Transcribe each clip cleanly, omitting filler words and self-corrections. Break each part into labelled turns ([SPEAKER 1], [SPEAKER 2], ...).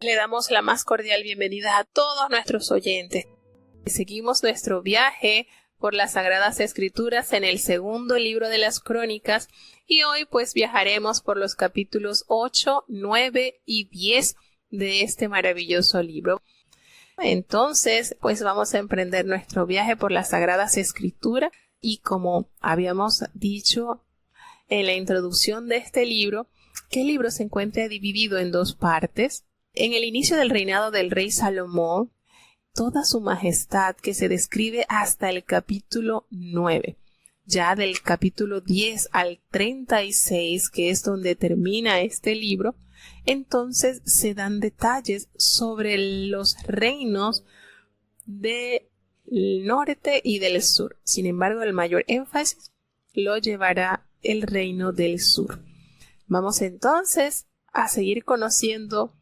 [SPEAKER 1] Le damos la más cordial bienvenida a todos nuestros oyentes. Seguimos nuestro viaje por las Sagradas Escrituras en el segundo libro de las Crónicas y hoy pues viajaremos por los capítulos 8, 9 y 10 de este maravilloso libro. Entonces pues vamos a emprender nuestro viaje por las Sagradas Escrituras y como habíamos dicho en la introducción de este libro, que el libro se encuentra dividido en dos partes. En el inicio del reinado del rey Salomón, toda su majestad que se describe hasta el capítulo 9. Ya del capítulo 10 al 36, que es donde termina este libro, entonces se dan detalles sobre los reinos del norte y del sur. Sin embargo, el mayor énfasis lo llevará el reino del sur. Vamos entonces a seguir conociendo,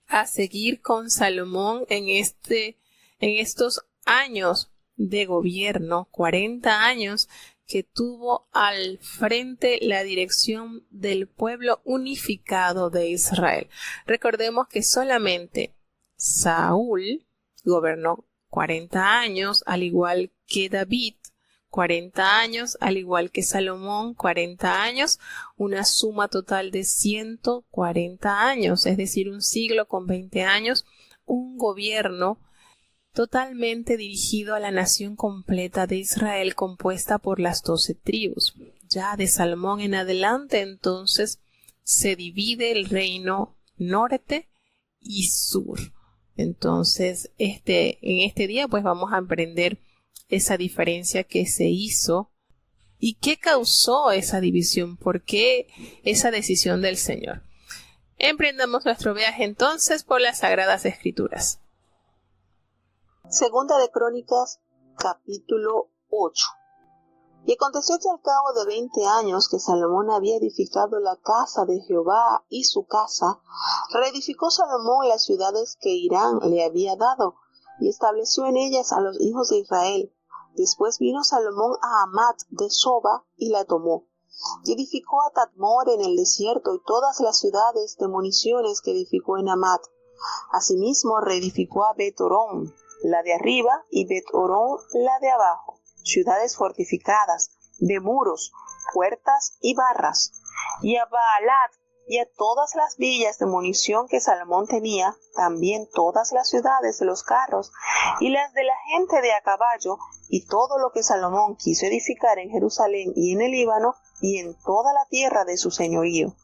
[SPEAKER 1] a seguir con Salomón en estos años de gobierno, 40 años que tuvo al frente la dirección del pueblo unificado de Israel. Recordemos que solamente Saúl gobernó 40 años, al igual que David, 40 años, al igual que Salomón, 40 años, una suma total de 140 años, es decir, un siglo con 20 años, un gobierno totalmente dirigido a la nación completa de Israel compuesta por las 12 tribus. Ya de Salomón en adelante, entonces, se divide el reino norte y sur. Entonces, en este día, pues vamos a emprender esa diferencia que se hizo y qué causó esa división, por qué esa decisión del Señor. Emprendamos nuestro viaje entonces por las Sagradas Escrituras.
[SPEAKER 2] Segunda de Crónicas, capítulo 8. Y aconteció que al cabo de 20 años que Salomón había edificado la casa de Jehová y su casa, reedificó Salomón las ciudades que Hirán le había dado, y estableció en ellas a los hijos de Israel. Después vino Salomón a Hamat de Soba y la tomó. Y edificó a Tadmor en el desierto y todas las ciudades de municiones que edificó en Hamat. Asimismo reedificó a Bet-Orón, la de arriba, y Bet-Orón, la de abajo, ciudades fortificadas, de muros, puertas y barras. Y a Baalat y a todas las villas de munición que Salomón tenía, también todas las ciudades de los carros y las de la gente de a caballo, y todo lo que Salomón quiso edificar en Jerusalén y en el Líbano y en toda la tierra de su señorío.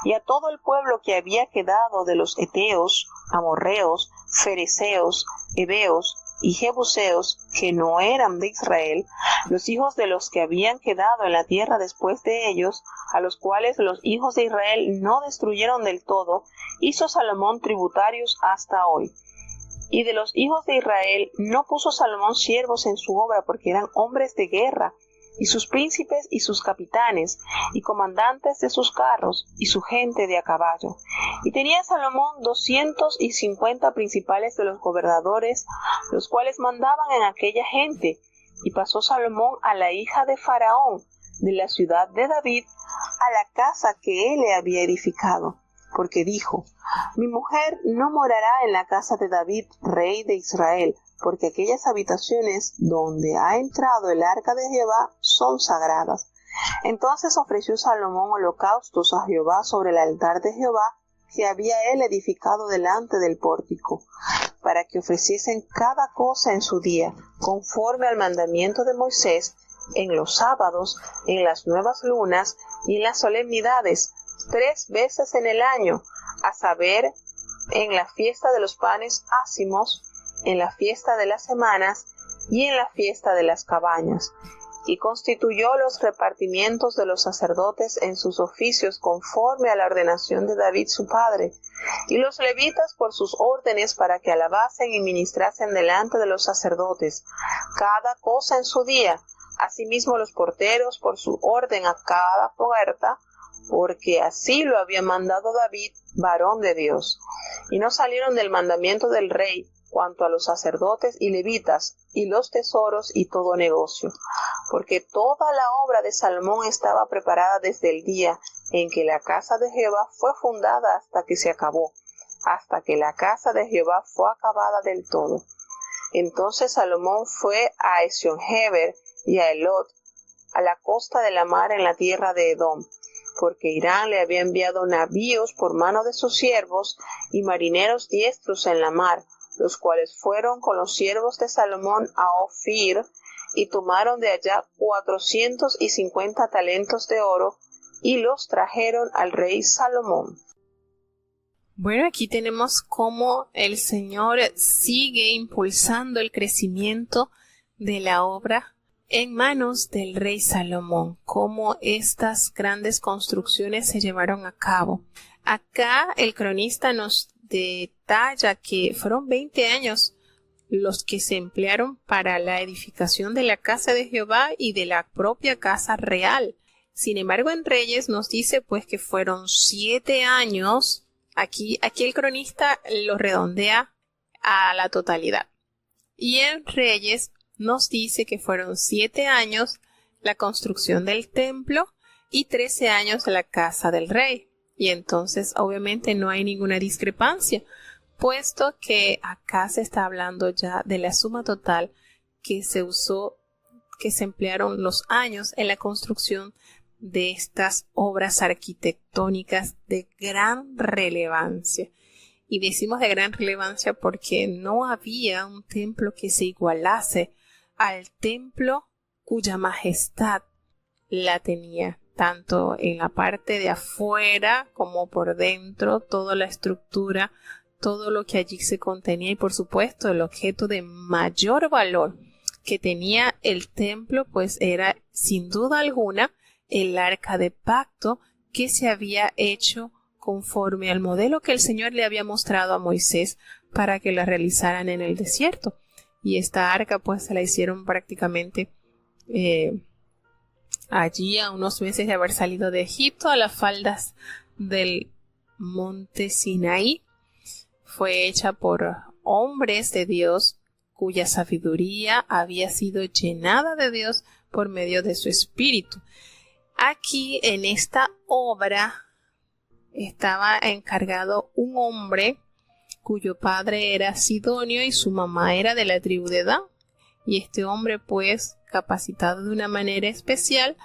[SPEAKER 2] Y a todo el pueblo que había quedado de los heteos, amorreos, fereceos, heveos y jebuseos, que no eran de Israel, los hijos de los que habían quedado en la tierra después de ellos, a los cuales los hijos de Israel no destruyeron del todo, hizo Salomón tributarios hasta hoy. Y de los hijos de Israel no puso Salomón siervos en su obra, porque eran hombres de guerra, y sus príncipes y sus capitanes, y comandantes de sus carros, y su gente de a caballo. Y tenía Salomón 250 principales de los gobernadores, los cuales mandaban en aquella gente. Y pasó Salomón a la hija de Faraón, de la ciudad de David, a la casa que él le había edificado, porque dijo: mi mujer no morará en la casa de David, rey de Israel, porque aquellas habitaciones donde ha entrado el arca de Jehová son sagradas. Entonces ofreció Salomón holocaustos a Jehová sobre el altar de Jehová que había él edificado delante del pórtico, para que ofreciesen cada cosa en su día, conforme al mandamiento de Moisés, en los sábados, en las nuevas lunas y en las solemnidades, 3 veces en el año, a saber, en la fiesta de los panes ácimos, en la fiesta de las semanas y en la fiesta de las cabañas. Y constituyó los repartimientos de los sacerdotes en sus oficios conforme a la ordenación de David su padre, y los levitas por sus órdenes para que alabasen y ministrasen delante de los sacerdotes, cada cosa en su día, asimismo los porteros por su orden a cada puerta, porque así lo había mandado David, varón de Dios. Y no salieron del mandamiento del rey cuanto a los sacerdotes y levitas, y los tesoros y todo negocio, porque toda la obra de Salomón estaba preparada desde el día en que la casa de Jehová fue fundada hasta que se acabó, hasta que la casa de Jehová fue acabada del todo. Entonces Salomón fue a Ezión-Geber y a Elot, a la costa de la mar en la tierra de Edom, porque Hirán le había enviado navíos por mano de sus siervos y marineros diestros en la mar, los cuales fueron con los siervos de Salomón a Ofir y tomaron de allá 450 talentos de oro y los trajeron al rey Salomón.
[SPEAKER 1] Bueno, aquí tenemos cómo el Señor sigue impulsando el crecimiento de la obra en manos del rey Salomón, cómo estas grandes construcciones se llevaron a cabo. Acá el cronista nos detalla que fueron 20 años los que se emplearon para la edificación de la casa de Jehová y de la propia casa real. Sin embargo, en Reyes nos dice pues que fueron 7 años. Aquí el cronista lo redondea a la totalidad. Y en Reyes nos dice que fueron 7 años la construcción del templo y 13 años la casa del rey. Y entonces obviamente no hay ninguna discrepancia, puesto que acá se está hablando ya de la suma total que se usó, que se emplearon los años en la construcción de estas obras arquitectónicas de gran relevancia. Y decimos de gran relevancia porque no había un templo que se igualase al templo cuya majestad la tenía, tanto en la parte de afuera como por dentro, toda la estructura, todo lo que allí se contenía y por supuesto el objeto de mayor valor que tenía el templo pues era sin duda alguna el arca de pacto que se había hecho conforme al modelo que el Señor le había mostrado a Moisés para que la realizaran en el desierto. Y esta arca pues se la hicieron prácticamente allí a unos meses de haber salido de Egipto, a las faldas del monte Sinaí. Fue hecha por hombres de Dios cuya sabiduría había sido llenada de Dios por medio de su espíritu. Aquí en esta obra estaba encargado un hombre cuyo padre era sidonio y su mamá era de la tribu de Dan. Y este hombre, pues, capacitado de una manera especial,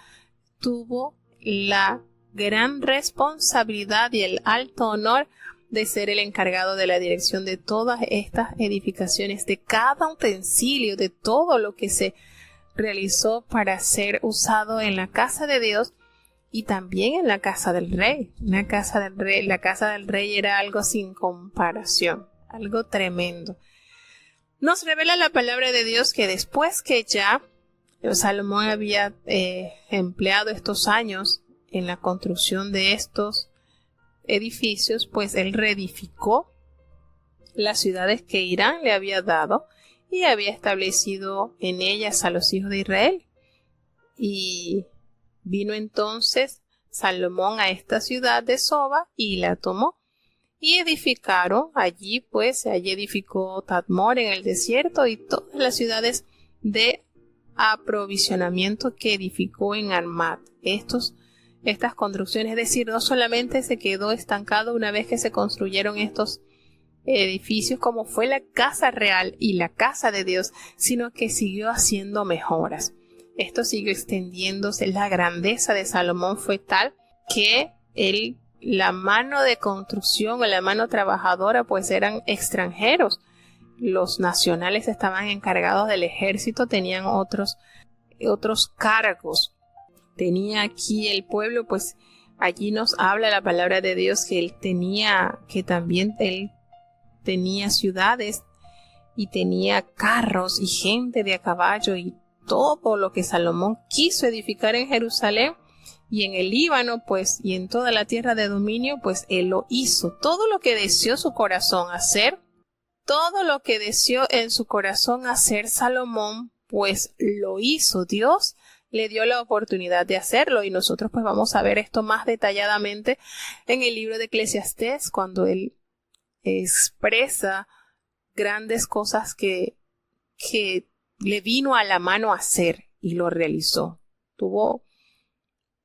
[SPEAKER 1] tuvo la gran responsabilidad y el alto honor de ser el encargado de la dirección de todas estas edificaciones, de cada utensilio, de todo lo que se realizó para ser usado en la casa de Dios y también en la casa del rey. La casa del rey era algo sin comparación, algo tremendo. Nos revela la palabra de Dios que después que ya Salomón había empleado estos años en la construcción de estos edificios, pues él reedificó las ciudades que Hirán le había dado y había establecido en ellas a los hijos de Israel. Y vino entonces Salomón a esta ciudad de Soba y la tomó. Y edificaron allí, pues allí edificó Tadmor en el desierto y todas las ciudades de aprovisionamiento que edificó en Armat. Estas construcciones, es decir, no solamente se quedó estancado una vez que se construyeron estos edificios como fue la casa real y la casa de Dios, sino que siguió haciendo mejoras. Esto siguió extendiéndose. La grandeza de Salomón fue tal que la mano de construcción o la mano trabajadora pues eran extranjeros. Los nacionales estaban encargados del ejército, tenían otros cargos. Tenía aquí el pueblo, pues allí nos habla la palabra de Dios que él tenía ciudades y tenía carros y gente de a caballo y todo lo que Salomón quiso edificar en Jerusalén y en el Líbano, pues, y en toda la tierra de dominio, pues él lo hizo. Todo lo que deseó su corazón hacer, todo lo que deseó en su corazón hacer Salomón, pues lo hizo. Dios le dio la oportunidad de hacerlo y nosotros pues vamos a ver esto más detalladamente en el libro de Eclesiastés, cuando él expresa grandes cosas que le vino a la mano hacer y lo realizó. Tuvo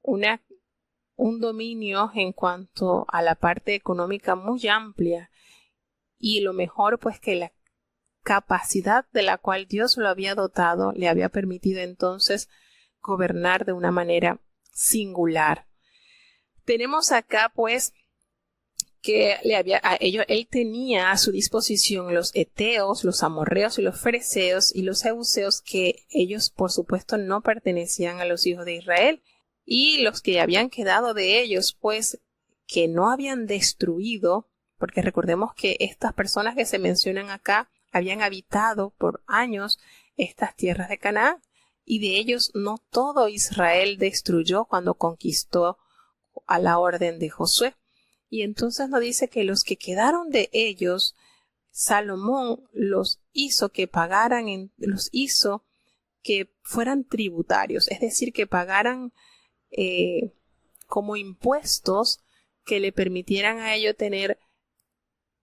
[SPEAKER 1] un dominio en cuanto a la parte económica muy amplia y lo mejor pues que la capacidad de la cual Dios lo había dotado le había permitido entonces gobernar de una manera singular. Tenemos acá pues que él tenía a su disposición los heteos, los amorreos y los fereceos y los jebuseos, que ellos por supuesto no pertenecían a los hijos de Israel, y los que habían quedado de ellos pues que no habían destruido, porque recordemos que estas personas que se mencionan acá habían habitado por años estas tierras de Canaán, y de ellos no todo Israel destruyó cuando conquistó a la orden de Josué. Y entonces nos dice que los que quedaron de ellos, Salomón los hizo que pagaran, los hizo que fueran tributarios, es decir, que pagaran como impuestos que le permitieran a ellos tener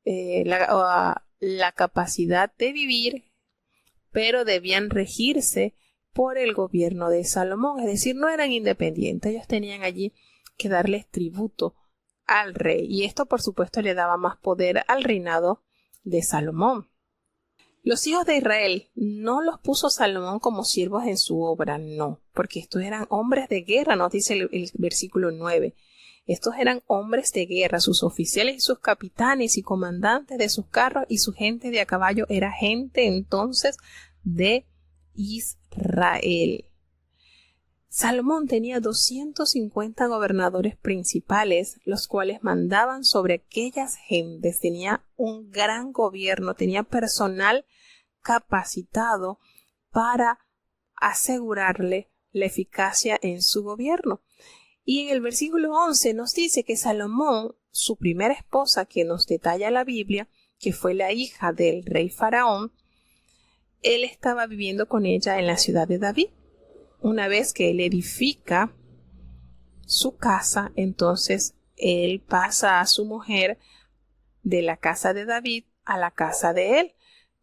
[SPEAKER 1] la capacidad de vivir, pero debían regirse por el gobierno de Salomón, es decir, no eran independientes, ellos tenían allí que darles tributo al rey, y esto por supuesto le daba más poder al reinado de Salomón. Los hijos de Israel no los puso Salomón como siervos en su obra, no, porque estos eran hombres de guerra, nos dice el versículo 9. Estos eran hombres de guerra, sus oficiales y sus capitanes y comandantes de sus carros y su gente de a caballo era gente entonces de Israel. Salomón tenía 250 gobernadores principales, los cuales mandaban sobre aquellas gentes. Tenía un gran gobierno, tenía personal capacitado para asegurarle la eficacia en su gobierno. Y en el versículo 11 nos dice que Salomón, su primera esposa, que nos detalla la Biblia, que fue la hija del rey Faraón, él estaba viviendo con ella en la ciudad de David. Una vez que él edifica su casa, entonces él pasa a su mujer de la casa de David a la casa de él,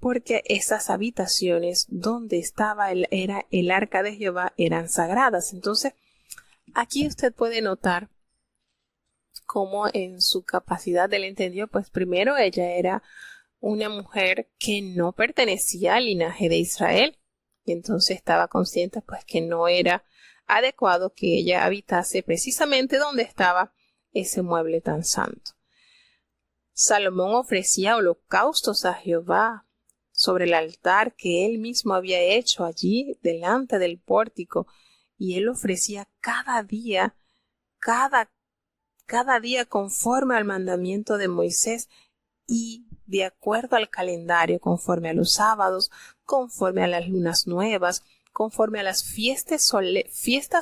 [SPEAKER 1] porque esas habitaciones donde estaba era el arca de Jehová eran sagradas. Entonces, aquí usted puede notar cómo en su capacidad él entendió, pues primero ella era una mujer que no pertenecía al linaje de Israel. Y entonces estaba consciente pues que no era adecuado que ella habitase precisamente donde estaba ese mueble tan santo. Salomón ofrecía holocaustos a Jehová sobre el altar que él mismo había hecho allí delante del pórtico, y él ofrecía cada día conforme al mandamiento de Moisés y de acuerdo al calendario, conforme a los sábados, conforme a las lunas nuevas, conforme a las fiestas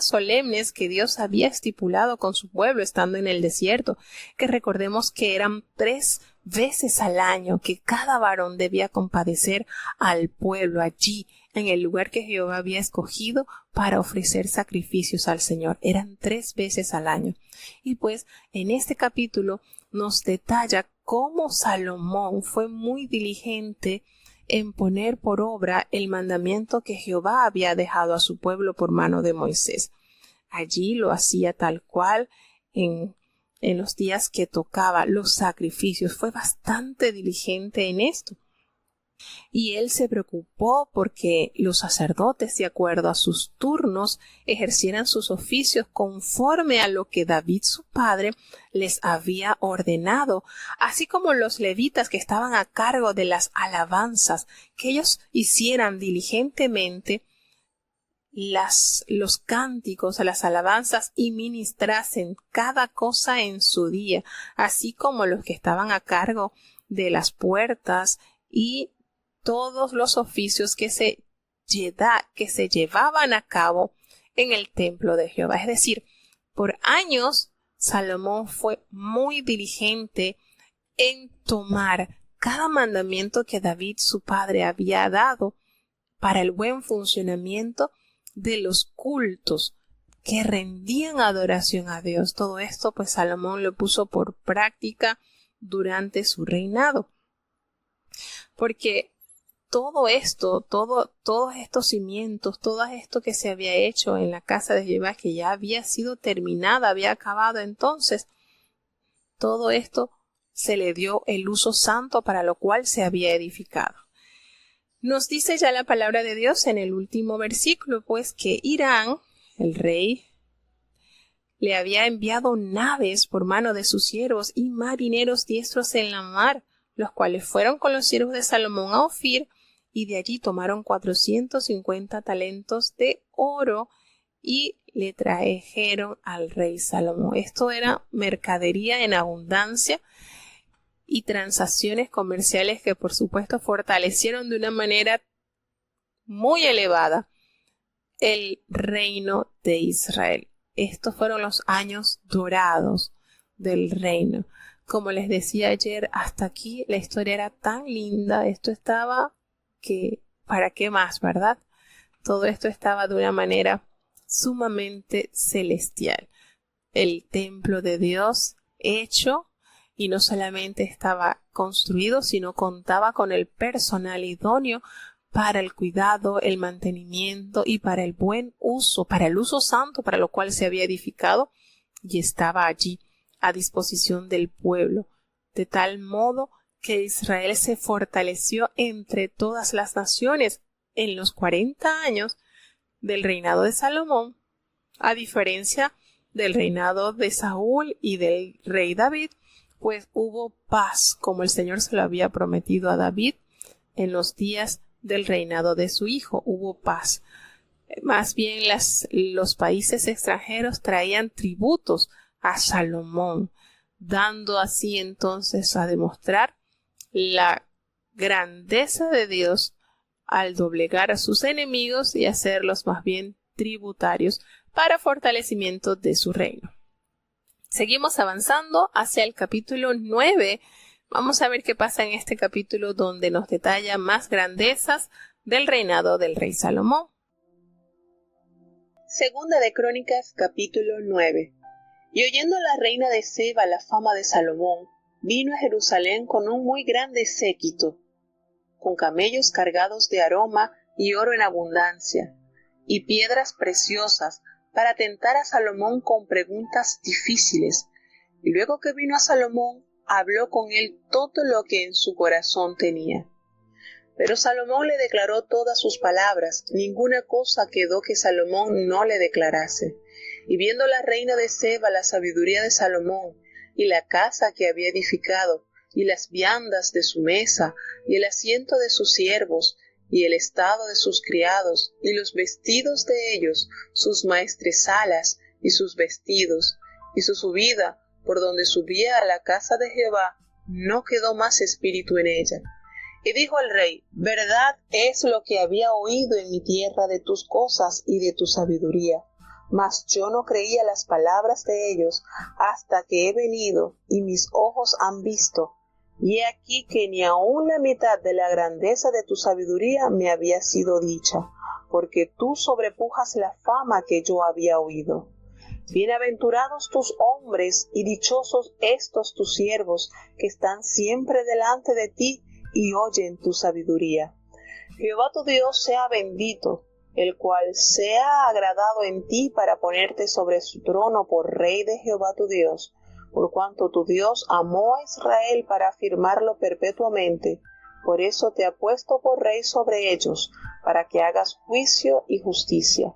[SPEAKER 1] solemnes que Dios había estipulado con su pueblo estando en el desierto, que recordemos que eran 3 veces al año que cada varón debía compadecer al pueblo allí en el lugar que Jehová había escogido para ofrecer sacrificios al Señor. Eran 3 veces al año. Y pues en este capítulo nos detalla cómo Salomón fue muy diligente en poner por obra el mandamiento que Jehová había dejado a su pueblo por mano de Moisés. Allí lo hacía tal cual en los días que tocaba los sacrificios. Fue bastante diligente en esto. Y él se preocupó porque los sacerdotes, de acuerdo a sus turnos, ejercieran sus oficios conforme a lo que David su padre les había ordenado, así como los levitas que estaban a cargo de las alabanzas, que ellos hicieran diligentemente los cánticos, las alabanzas y ministrasen cada cosa en su día, así como los que estaban a cargo de las puertas y todos los oficios que se llevaban a cabo en el templo de Jehová. Es decir, por años Salomón fue muy diligente en tomar cada mandamiento que David su padre había dado para el buen funcionamiento de los cultos que rendían adoración a Dios. Todo esto pues Salomón lo puso por práctica durante su reinado, porque todo esto, todos estos cimientos, todo esto que se había hecho en la casa de Jehová, que ya había sido terminada, había acabado, entonces todo esto se le dio el uso santo para lo cual se había edificado. Nos dice ya la palabra de Dios en el último versículo, pues que Hirán, el rey, le había enviado naves por mano de sus siervos y marineros diestros en la mar, los cuales fueron con los siervos de Salomón a Ofir, y de allí tomaron 450 talentos de oro y le trajeron al rey Salomón. Esto era mercadería en abundancia y transacciones comerciales que por supuesto fortalecieron de una manera muy elevada el reino de Israel. Estos fueron los años dorados del reino. Como les decía ayer, hasta aquí la historia era tan linda, esto estaba que, ¿para qué más, verdad? Todo esto estaba de una manera sumamente celestial. El templo de Dios hecho, y no solamente estaba construido, sino contaba con el personal idóneo para el cuidado, el mantenimiento y para el buen uso, para el uso santo para lo cual se había edificado, y estaba allí a disposición del pueblo, de tal modo que Israel se fortaleció entre todas las naciones en los 40 años del reinado de Salomón, a diferencia del reinado de Saúl y del rey David, pues hubo paz, como el Señor se lo había prometido a David en los días del reinado de su hijo. Hubo paz. Más bien los países extranjeros traían tributos a Salomón, dando así entonces a demostrar la grandeza de Dios al doblegar a sus enemigos y hacerlos más bien tributarios para fortalecimiento de su reino. Seguimos avanzando hacia el capítulo 9. Vamos a ver qué pasa en este capítulo donde nos detalla más grandezas del reinado del rey Salomón.
[SPEAKER 2] Segunda de Crónicas, capítulo 9. Y oyendo la reina de Seba la fama de Salomón, vino a Jerusalén con un muy grande séquito, con camellos cargados de aroma y oro en abundancia, y piedras preciosas, para tentar a Salomón con preguntas difíciles. Y luego que vino a Salomón, habló con él todo lo que en su corazón tenía. Pero Salomón le declaró todas sus palabras, ninguna cosa quedó que Salomón no le declarase. Y viendo la reina de Seba la sabiduría de Salomón, y la casa que había edificado, y las viandas de su mesa, y el asiento de sus siervos, y el estado de sus criados, y los vestidos de ellos, sus maestresalas, y sus vestidos, y su subida, por donde subía a la casa de Jehová, no quedó más espíritu en ella. Y dijo el rey: verdad es lo que había oído en mi tierra de tus cosas y de tu sabiduría, mas yo no creía las palabras de ellos hasta que he venido, y mis ojos han visto. Y he aquí que ni aun la mitad de la grandeza de tu sabiduría me había sido dicha, porque tú sobrepujas la fama que yo había oído. Bienaventurados tus hombres y dichosos estos tus siervos, que están siempre delante de ti y oyen tu sabiduría. Jehová tu Dios sea bendito, el cual se ha agradado en ti para ponerte sobre su trono por rey de Jehová tu Dios, por cuanto tu Dios amó a Israel para afirmarlo perpetuamente. Por eso te ha puesto por rey sobre ellos, para que hagas juicio y justicia.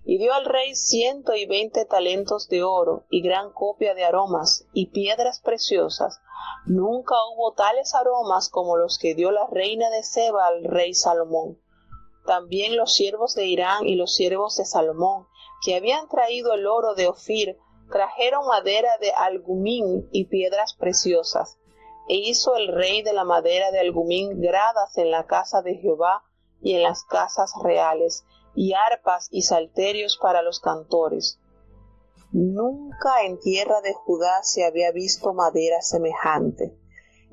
[SPEAKER 2] Y dio al rey 120 talentos de oro, y gran copia de aromas, y piedras preciosas. Nunca hubo tales aromas como los que dio la reina de Seba al rey Salomón. También los siervos de Hirán y los siervos de Salomón, que habían traído el oro de Ofir, trajeron madera de algumín y piedras preciosas. E hizo el rey de la madera de algumín gradas en la casa de Jehová y en las casas reales, y arpas y salterios para los cantores. Nunca en tierra de Judá se había visto madera semejante.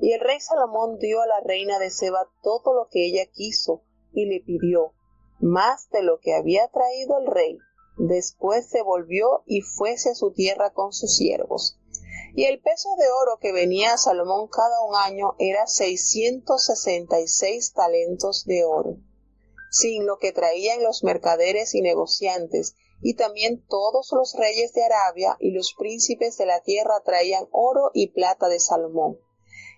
[SPEAKER 2] Y el rey Salomón dio a la reina de Seba todo lo que ella quiso, y le pidió más de lo que había traído el rey. Después se volvió y fuese a su tierra con sus siervos. Y el peso de oro que venía a Salomón cada un año era 666 talentos de oro, sin lo que traían los mercaderes y negociantes, y también todos los reyes de Arabia y los príncipes de la tierra traían oro y plata de Salomón.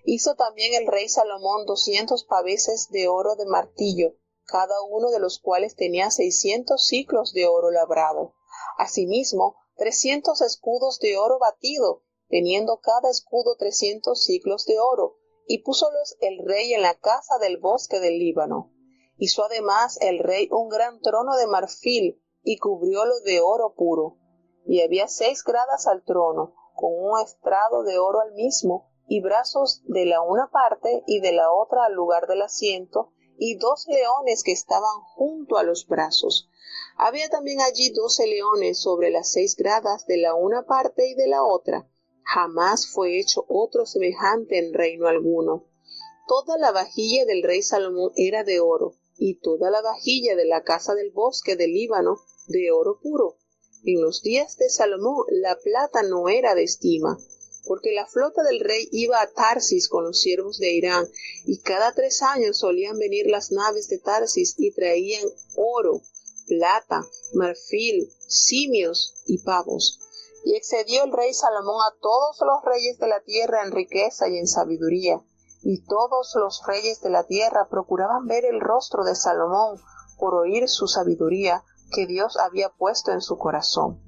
[SPEAKER 2] Hizo también el rey Salomón 200 paveses de oro de martillo, cada uno de los cuales tenía 600 siclos de oro labrado. Asimismo, 300 escudos de oro batido, teniendo cada escudo 300 siclos de oro, y púsolos el rey en la casa del bosque del Líbano. Hizo además el rey un gran trono de marfil, y cubriólo de oro puro. Y había 6 gradas al trono, con un estrado de oro al mismo, y brazos de la una parte y de la otra al lugar del asiento, y 2 leones que estaban junto a los brazos. Había también allí 12 leones sobre las 6 gradas de la una parte y de la otra. Jamás fue hecho otro semejante en reino alguno. Toda la vajilla del rey Salomón era de oro, y toda la vajilla de la casa del bosque del Líbano de oro puro. En los días de Salomón la plata no era de estima, porque la flota del rey iba a Tarsis con los siervos de Irán, y cada 3 años solían venir las naves de Tarsis y traían oro, plata, marfil, simios y pavos. Y excedió el rey Salomón a todos los reyes de la tierra en riqueza y en sabiduría, y todos los reyes de la tierra procuraban ver el rostro de Salomón por oír su sabiduría que Dios había puesto en su corazón.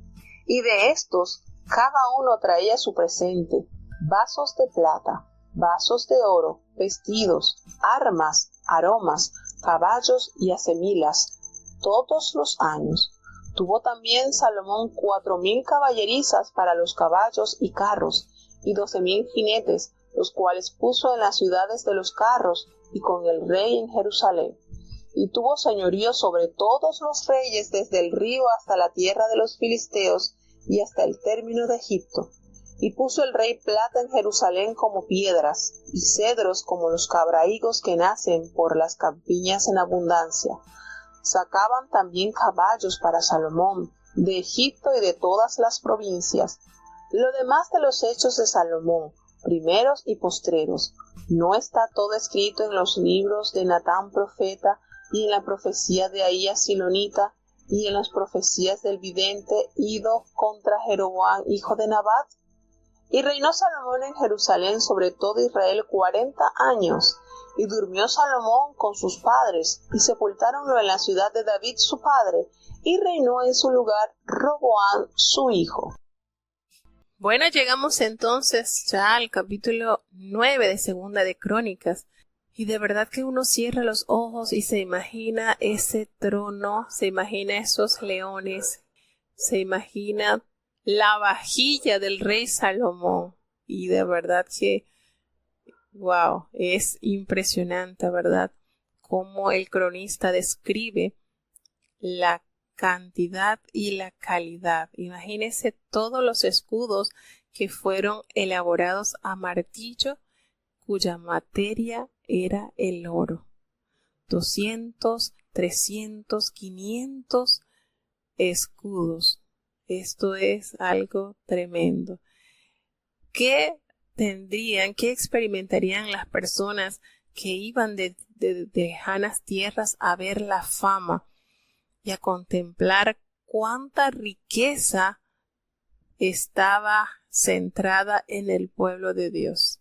[SPEAKER 2] Y de estos cada uno traía su presente: vasos de plata, vasos de oro, vestidos, armas, aromas, caballos y acemilas, todos los años. Tuvo también Salomón 4,000 caballerizas para los caballos y carros, y 12,000 jinetes, los cuales puso en las ciudades de los carros, y con el rey en Jerusalén. Y tuvo señorío sobre todos los reyes, desde el río hasta la tierra de los filisteos, y hasta el término de Egipto. Y puso el rey plata en Jerusalén como piedras, y cedros como los cabrahigos que nacen por las campiñas en abundancia. Sacaban también caballos para Salomón, de Egipto y de todas las provincias. Lo demás de los hechos de Salomón, primeros y postreros, ¿no está todo escrito en los libros de Natán profeta, y en la profecía de Ahías silonita, y en las profecías del vidente Ido contra Jeroboam hijo de Nabat? Y reinó Salomón en Jerusalén sobre todo Israel 40 años, y durmió Salomón con sus padres, y sepultáronlo en la ciudad de David su padre, y reinó en su lugar Roboam su hijo.
[SPEAKER 1] Bueno, llegamos entonces ya al capítulo 9 de Segunda de Crónicas. Y de verdad que uno cierra los ojos y se imagina ese trono, se imagina esos leones, se imagina la vajilla del rey Salomón. Y de verdad que, wow, es impresionante, ¿verdad? Cómo el cronista describe la cantidad y la calidad. Imagínese todos los escudos que fueron elaborados a martillo, cuya materia era el oro. 200, 300, 500 escudos. Esto es algo tremendo. ¿Qué experimentarían las personas que iban de lejanas tierras a ver la fama y a contemplar cuánta riqueza estaba centrada en el pueblo de Dios?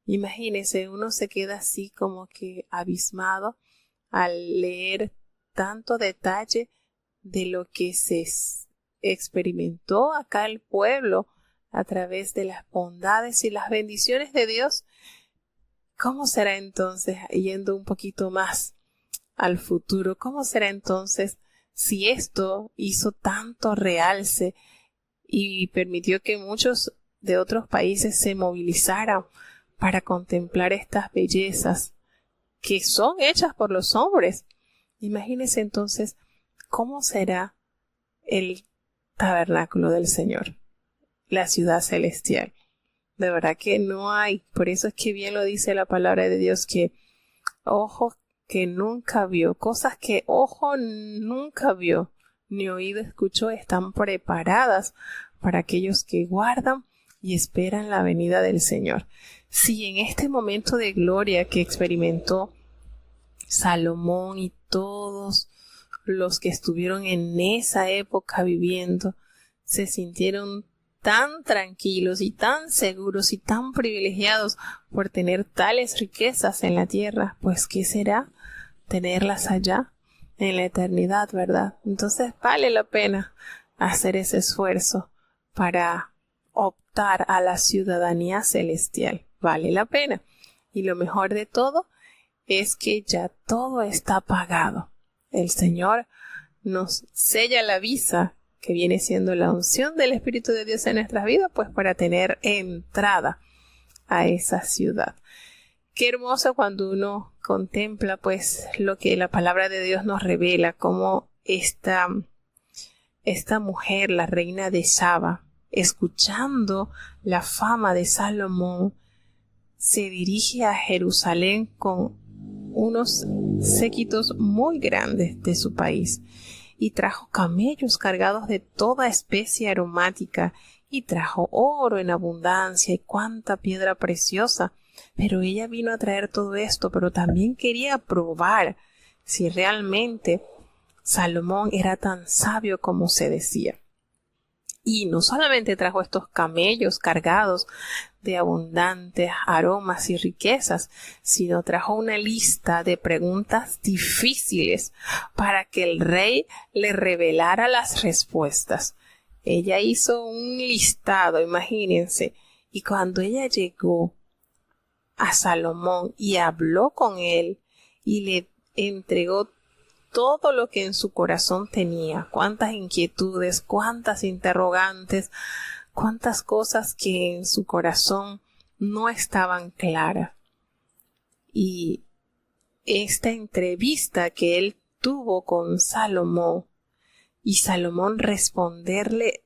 [SPEAKER 1] Imagínese, uno se queda así como que abismado al leer tanto detalle de lo que se experimentó acá el pueblo a través de las bondades y las bendiciones de Dios. ¿Cómo será entonces, yendo un poquito más al futuro, cómo será entonces si esto hizo tanto realce y permitió que muchos de otros países se movilizaran para contemplar estas bellezas que son hechas por los hombres? Imagínense entonces cómo será el tabernáculo del Señor, la ciudad celestial. De verdad que no hay, por eso es que bien lo dice la palabra de Dios, que ojo que nunca vio, cosas que ojo nunca vio, ni oído escuchó, están preparadas para aquellos que guardan y esperan la venida del Señor. Si en este momento de gloria que experimentó Salomón y todos los que estuvieron en esa época viviendo se sintieron tan tranquilos y tan seguros y tan privilegiados por tener tales riquezas en la tierra, pues ¿qué será tenerlas allá en la eternidad, verdad? Entonces vale la pena hacer ese esfuerzo para optar a la ciudadanía celestial. Vale la pena. Y lo mejor de todo es que ya todo está pagado. El Señor nos sella la visa, que viene siendo la unción del Espíritu de Dios en nuestras vidas, pues para tener entrada a esa ciudad. Qué hermoso cuando uno contempla pues lo que la palabra de Dios nos revela, cómo esta mujer, la reina de Saba, escuchando la fama de Salomón, se dirige a Jerusalén con unos séquitos muy grandes de su país y trajo camellos cargados de toda especie aromática y trajo oro en abundancia y cuánta piedra preciosa. Pero ella vino a traer todo esto, pero también quería probar si realmente Salomón era tan sabio como se decía. Y no solamente trajo estos camellos cargados de abundantes aromas y riquezas, sino trajo una lista de preguntas difíciles para que el rey le revelara las respuestas. Ella hizo un listado, imagínense, y cuando ella llegó a Salomón y habló con él y le entregó todo lo que en su corazón tenía, cuántas inquietudes, cuántas interrogantes, cuántas cosas que en su corazón no estaban claras. Y esta entrevista que él tuvo con Salomón y Salomón responderle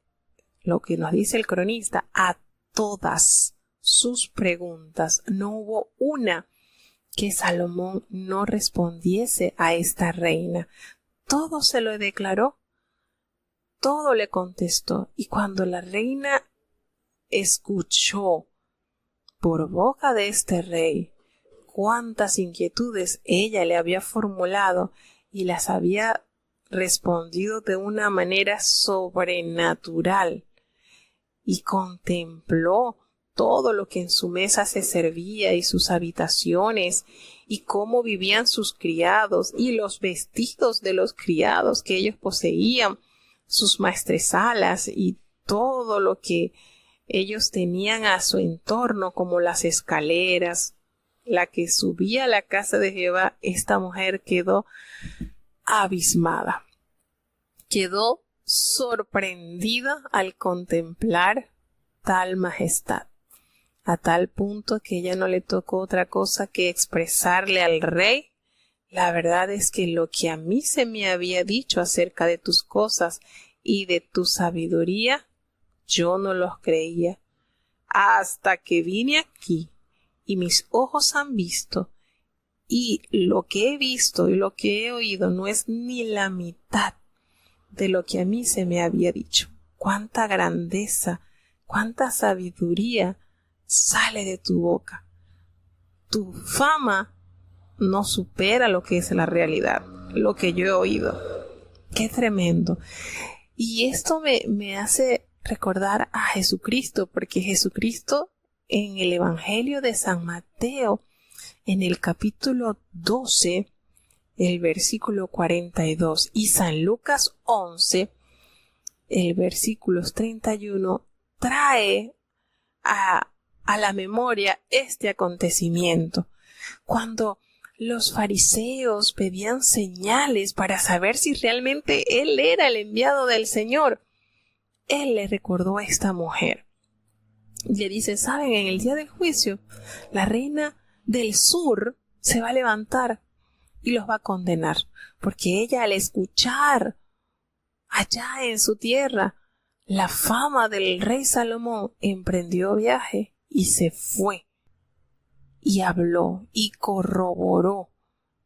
[SPEAKER 1] lo que nos dice el cronista a todas sus preguntas, no hubo una que Salomón no respondiese a esta reina. Todo se lo declaró, todo le contestó. Y cuando la reina escuchó por boca de este rey cuántas inquietudes ella le había formulado y las había respondido de una manera sobrenatural, y contempló todo lo que en su mesa se servía y sus habitaciones y cómo vivían sus criados y los vestidos de los criados que ellos poseían, sus maestresalas y todo lo que ellos tenían a su entorno, como las escaleras, la que subía a la casa de Jehová. Esta mujer quedó abismada, quedó sorprendida al contemplar tal majestad, a tal punto que ella no le tocó otra cosa que expresarle al rey: la verdad es que lo que a mí se me había dicho acerca de tus cosas y de tu sabiduría, yo no los creía, hasta que vine aquí y mis ojos han visto, y lo que he visto y lo que he oído no es ni la mitad de lo que a mí se me había dicho. Cuánta grandeza, cuánta sabiduría sale de tu boca. Tu fama no supera lo que es la realidad, lo que yo he oído. Qué tremendo. Y esto me hace recordar a Jesucristo, porque Jesucristo en el Evangelio de San Mateo, en el capítulo 12, el versículo 42, y San Lucas 11, el versículos 31, trae a la memoria este acontecimiento. Cuando los fariseos pedían señales para saber si realmente él era el enviado del Señor, él le recordó a esta mujer. Le dice: ¿saben? En el día del juicio, la reina del sur se va a levantar y los va a condenar, porque ella, al escuchar allá en su tierra la fama del rey Salomón, emprendió viaje y se fue y habló y corroboró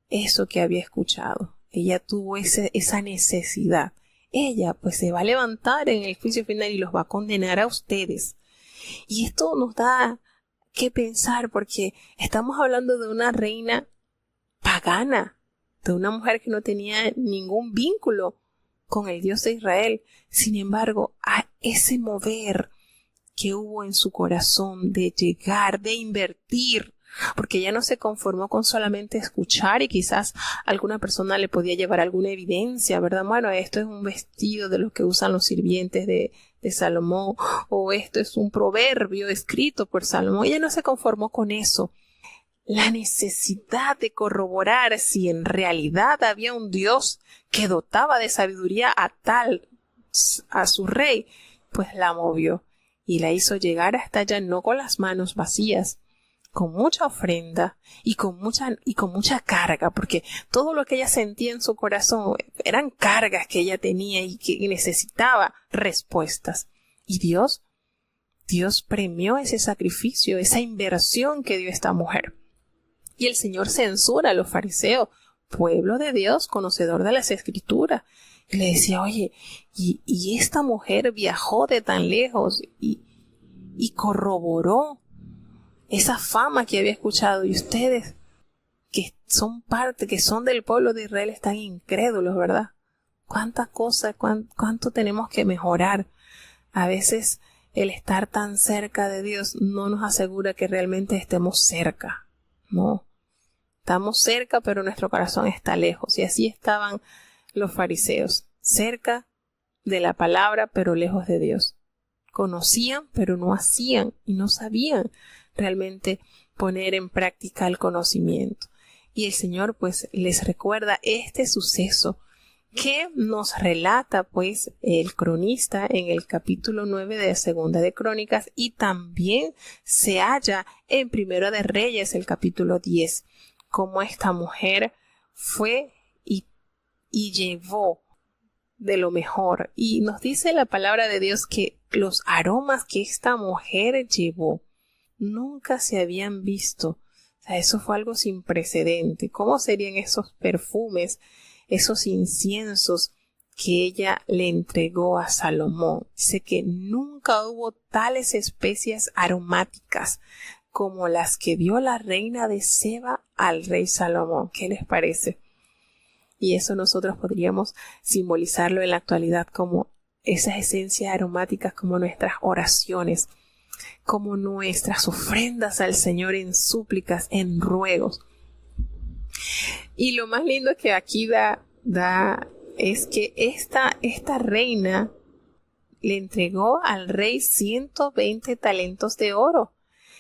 [SPEAKER 1] eso que había escuchado. Ella tuvo esa necesidad. Ella pues se va a levantar en el juicio final y los va a condenar a ustedes. Y esto nos da que pensar, porque estamos hablando de una reina pagana, de una mujer que no tenía ningún vínculo con el Dios de Israel. Sin embargo, a ese mover que hubo en su corazón de llegar, de invertir, porque ella no se conformó con solamente escuchar y quizás alguna persona le podía llevar alguna evidencia, ¿verdad? Bueno, esto es un vestido de los que usan los sirvientes de Salomón, o esto es un proverbio escrito por Salomón. Ella no se conformó con eso. La necesidad de corroborar si en realidad había un Dios que dotaba de sabiduría a su rey, pues la movió y la hizo llegar hasta allá no con las manos vacías, con mucha ofrenda y con mucha carga, porque todo lo que ella sentía en su corazón eran cargas que ella tenía y que necesitaba respuestas. Y Dios premió ese sacrificio, esa inversión que dio esta mujer. Y el Señor censura a los fariseos, pueblo de Dios, conocedor de las Escrituras. Y le decía, oye, y esta mujer viajó de tan lejos y corroboró esa fama que había escuchado, y ustedes que son del pueblo de Israel están incrédulos, ¿verdad? Cuántas cosas, cuánto tenemos que mejorar. A veces el estar tan cerca de Dios no nos asegura que realmente estemos cerca. No, estamos cerca, pero nuestro corazón está lejos. Y así estaban los fariseos, cerca de la palabra, pero lejos de Dios. Conocían, pero no hacían y no sabían realmente poner en práctica el conocimiento. Y el Señor pues les recuerda este suceso que nos relata pues el cronista en el capítulo 9 de Segunda de Crónicas, y también se halla en Primero de Reyes, el capítulo 10, cómo esta mujer fue y llevó de lo mejor. Y nos dice la palabra de Dios que los aromas que esta mujer llevó nunca se habían visto. O sea, eso fue algo sin precedente. ¿Cómo serían esos perfumes, esos inciensos que ella le entregó a Salomón? Dice que nunca hubo tales especias aromáticas como las que dio la reina de Seba al rey Salomón. ¿Qué les parece? Y eso nosotros podríamos simbolizarlo en la actualidad como esas esencias aromáticas, como nuestras oraciones, como nuestras ofrendas al Señor en súplicas, en ruegos. Y lo más lindo que aquí es que esta reina le entregó al rey 120 talentos de oro,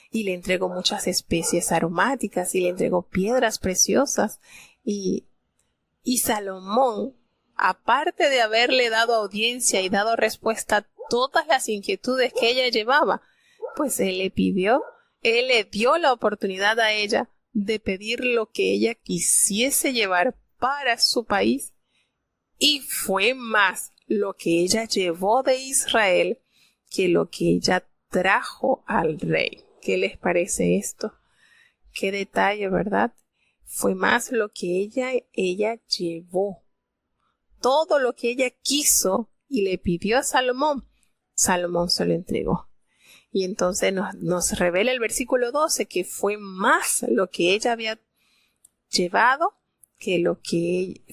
[SPEAKER 1] y le entregó muchas especies aromáticas, y le entregó piedras preciosas, y Salomón, aparte de haberle dado audiencia y dado respuesta a todas las inquietudes que ella llevaba, pues él le dio la oportunidad a ella de pedir lo que ella quisiese llevar para su país, y fue más lo que ella llevó de Israel que lo que ella trajo al rey. ¿Qué les parece esto? Qué detalle, ¿verdad? Fue más lo que ella llevó. Todo lo que ella quiso y le pidió a Salomón, Salomón se lo entregó. Y entonces nos revela el versículo 12 que fue más lo que ella había llevado,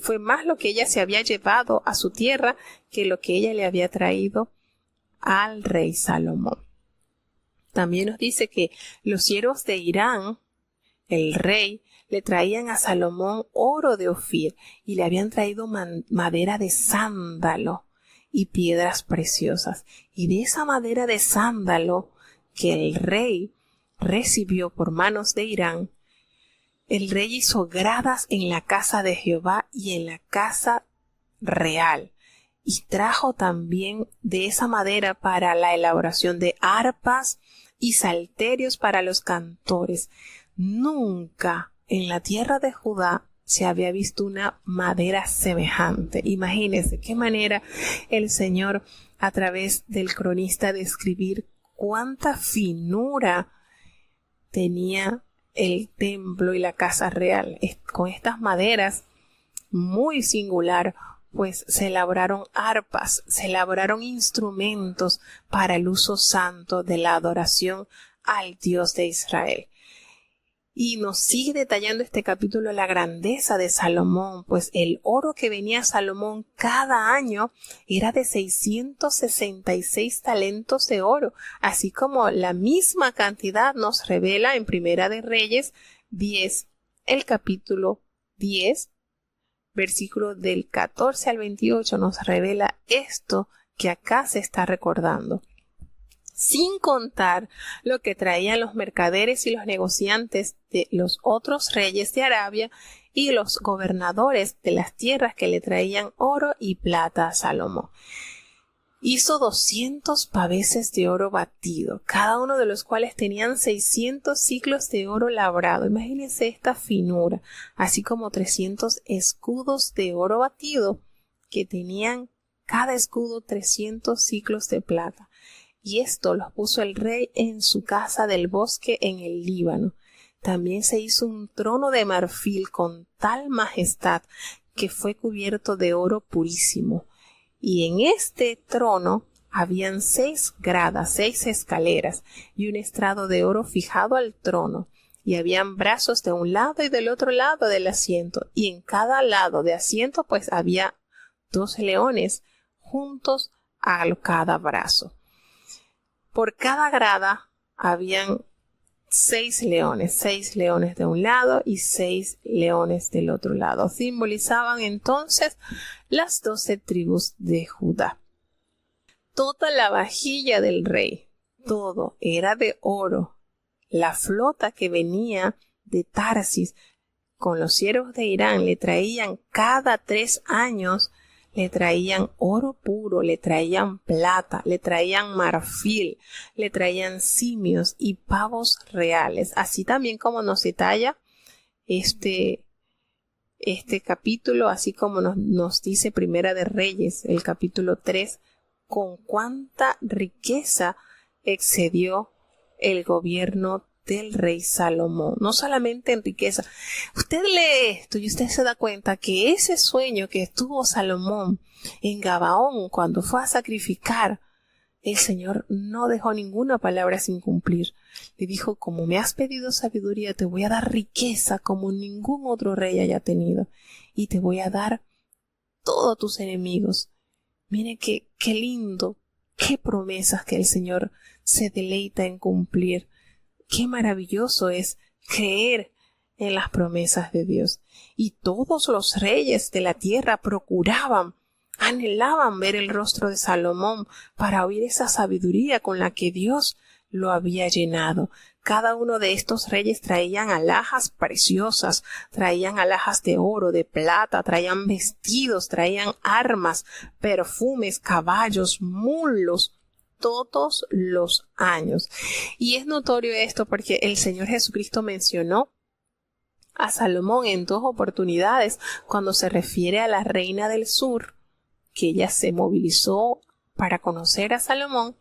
[SPEAKER 1] fue más lo que ella se había llevado a su tierra que lo que ella le había traído al rey Salomón. También nos dice que los siervos de Irán, el rey, le traían a Salomón oro de Ofir, y le habían traído madera de sándalo y piedras preciosas. Y de esa madera de sándalo que el rey recibió por manos de Irán, el rey hizo gradas en la casa de Jehová y en la casa real, y trajo también de esa madera para la elaboración de arpas y salterios para los cantores. Nunca en la tierra de Judá se había visto una madera semejante. Imagínense qué manera el Señor, a través del cronista, de escribir cuánta finura tenía el templo y la casa real. Con estas maderas muy singular, pues se elaboraron arpas, se elaboraron instrumentos para el uso santo de la adoración al Dios de Israel. Y nos sigue detallando este capítulo la grandeza de Salomón, pues el oro que venía a Salomón cada año era de 666 talentos de oro, así como la misma cantidad nos revela en Primera de Reyes 10, el capítulo 10, versículo del 14 al 28 nos revela esto que acá se está recordando. Sin contar lo que traían los mercaderes y los negociantes de los otros reyes de Arabia y los gobernadores de las tierras que le traían oro y plata a Salomón. Hizo 200 paveses de oro batido, cada uno de los cuales tenían 600 siclos de oro labrado. Imagínense esta finura, así como 300 escudos de oro batido que tenían cada escudo 300 siclos de plata. Y esto los puso el rey en su casa del bosque en el Líbano. También se hizo un trono de marfil con tal majestad que fue cubierto de oro purísimo. Y en este trono habían 6 gradas, 6 escaleras y un estrado de oro fijado al trono. Y habían brazos de un lado y del otro lado del asiento. Y en cada lado de asiento pues había 2 leones juntos a cada brazo. Por cada grada habían 6 leones de un lado y 6 leones del otro lado. Simbolizaban entonces las 12 tribus de Judá. Toda la vajilla del rey, todo era de oro. La flota que venía de Tarsis con los siervos de Irán le traían cada 3 años, le traían oro puro, le traían plata, le traían marfil, le traían simios y pavos reales. Así también como nos detalla este capítulo, así como nos dice Primera de Reyes, el capítulo 3, con cuánta riqueza excedió el gobierno del rey Salomón, no solamente en riqueza. Usted lee esto y usted se da cuenta que ese sueño que tuvo Salomón en Gabaón cuando fue a sacrificar, el Señor no dejó ninguna palabra sin cumplir. Le dijo, como me has pedido sabiduría, te voy a dar riqueza como ningún otro rey haya tenido, y te voy a dar todos tus enemigos. Mire qué lindo, qué promesas que el Señor se deleita en cumplir. Qué maravilloso es creer en las promesas de Dios. Y todos los reyes de la tierra anhelaban ver el rostro de Salomón para oír esa sabiduría con la que Dios lo había llenado. Cada uno de estos reyes traían alhajas preciosas, traían alhajas de oro, de plata, traían vestidos, traían armas, perfumes, caballos, mulos, todos los años. Y es notorio esto porque el Señor Jesucristo mencionó a Salomón en 2 oportunidades cuando se refiere a la reina del sur, que ella se movilizó para conocer a Salomón,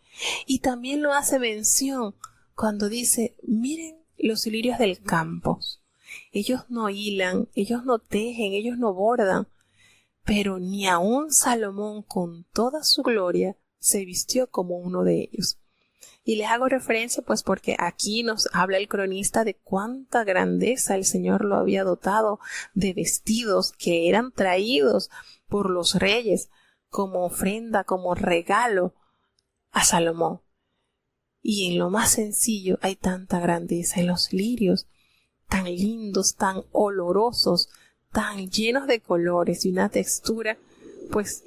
[SPEAKER 1] y también lo hace mención cuando dice, miren los lirios del campo, ellos no hilan, ellos no tejen, ellos no bordan, pero ni aun Salomón con toda su gloria se vistió como uno de ellos. Y les hago referencia pues porque aquí nos habla el cronista de cuánta grandeza el Señor lo había dotado de vestidos que eran traídos por los reyes como ofrenda, como regalo a Salomón. Y en lo más sencillo hay tanta grandeza, en los lirios tan lindos, tan olorosos, tan llenos de colores y una textura, pues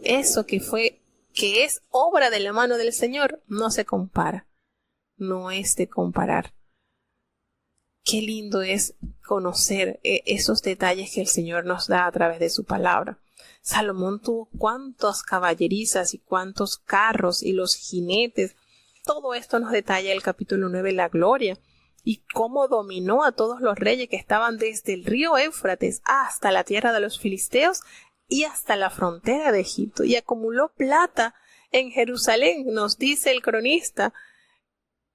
[SPEAKER 1] eso que es obra de la mano del Señor, no se compara, no es de comparar. Qué lindo es conocer esos detalles que el Señor nos da a través de su palabra. Salomón tuvo cuántas caballerizas y cuántos carros y los jinetes. Todo esto nos detalla el capítulo 9, la gloria, y cómo dominó a todos los reyes que estaban desde el río Éufrates hasta la tierra de los filisteos y hasta la frontera de Egipto, y acumuló plata en Jerusalén, nos dice el cronista,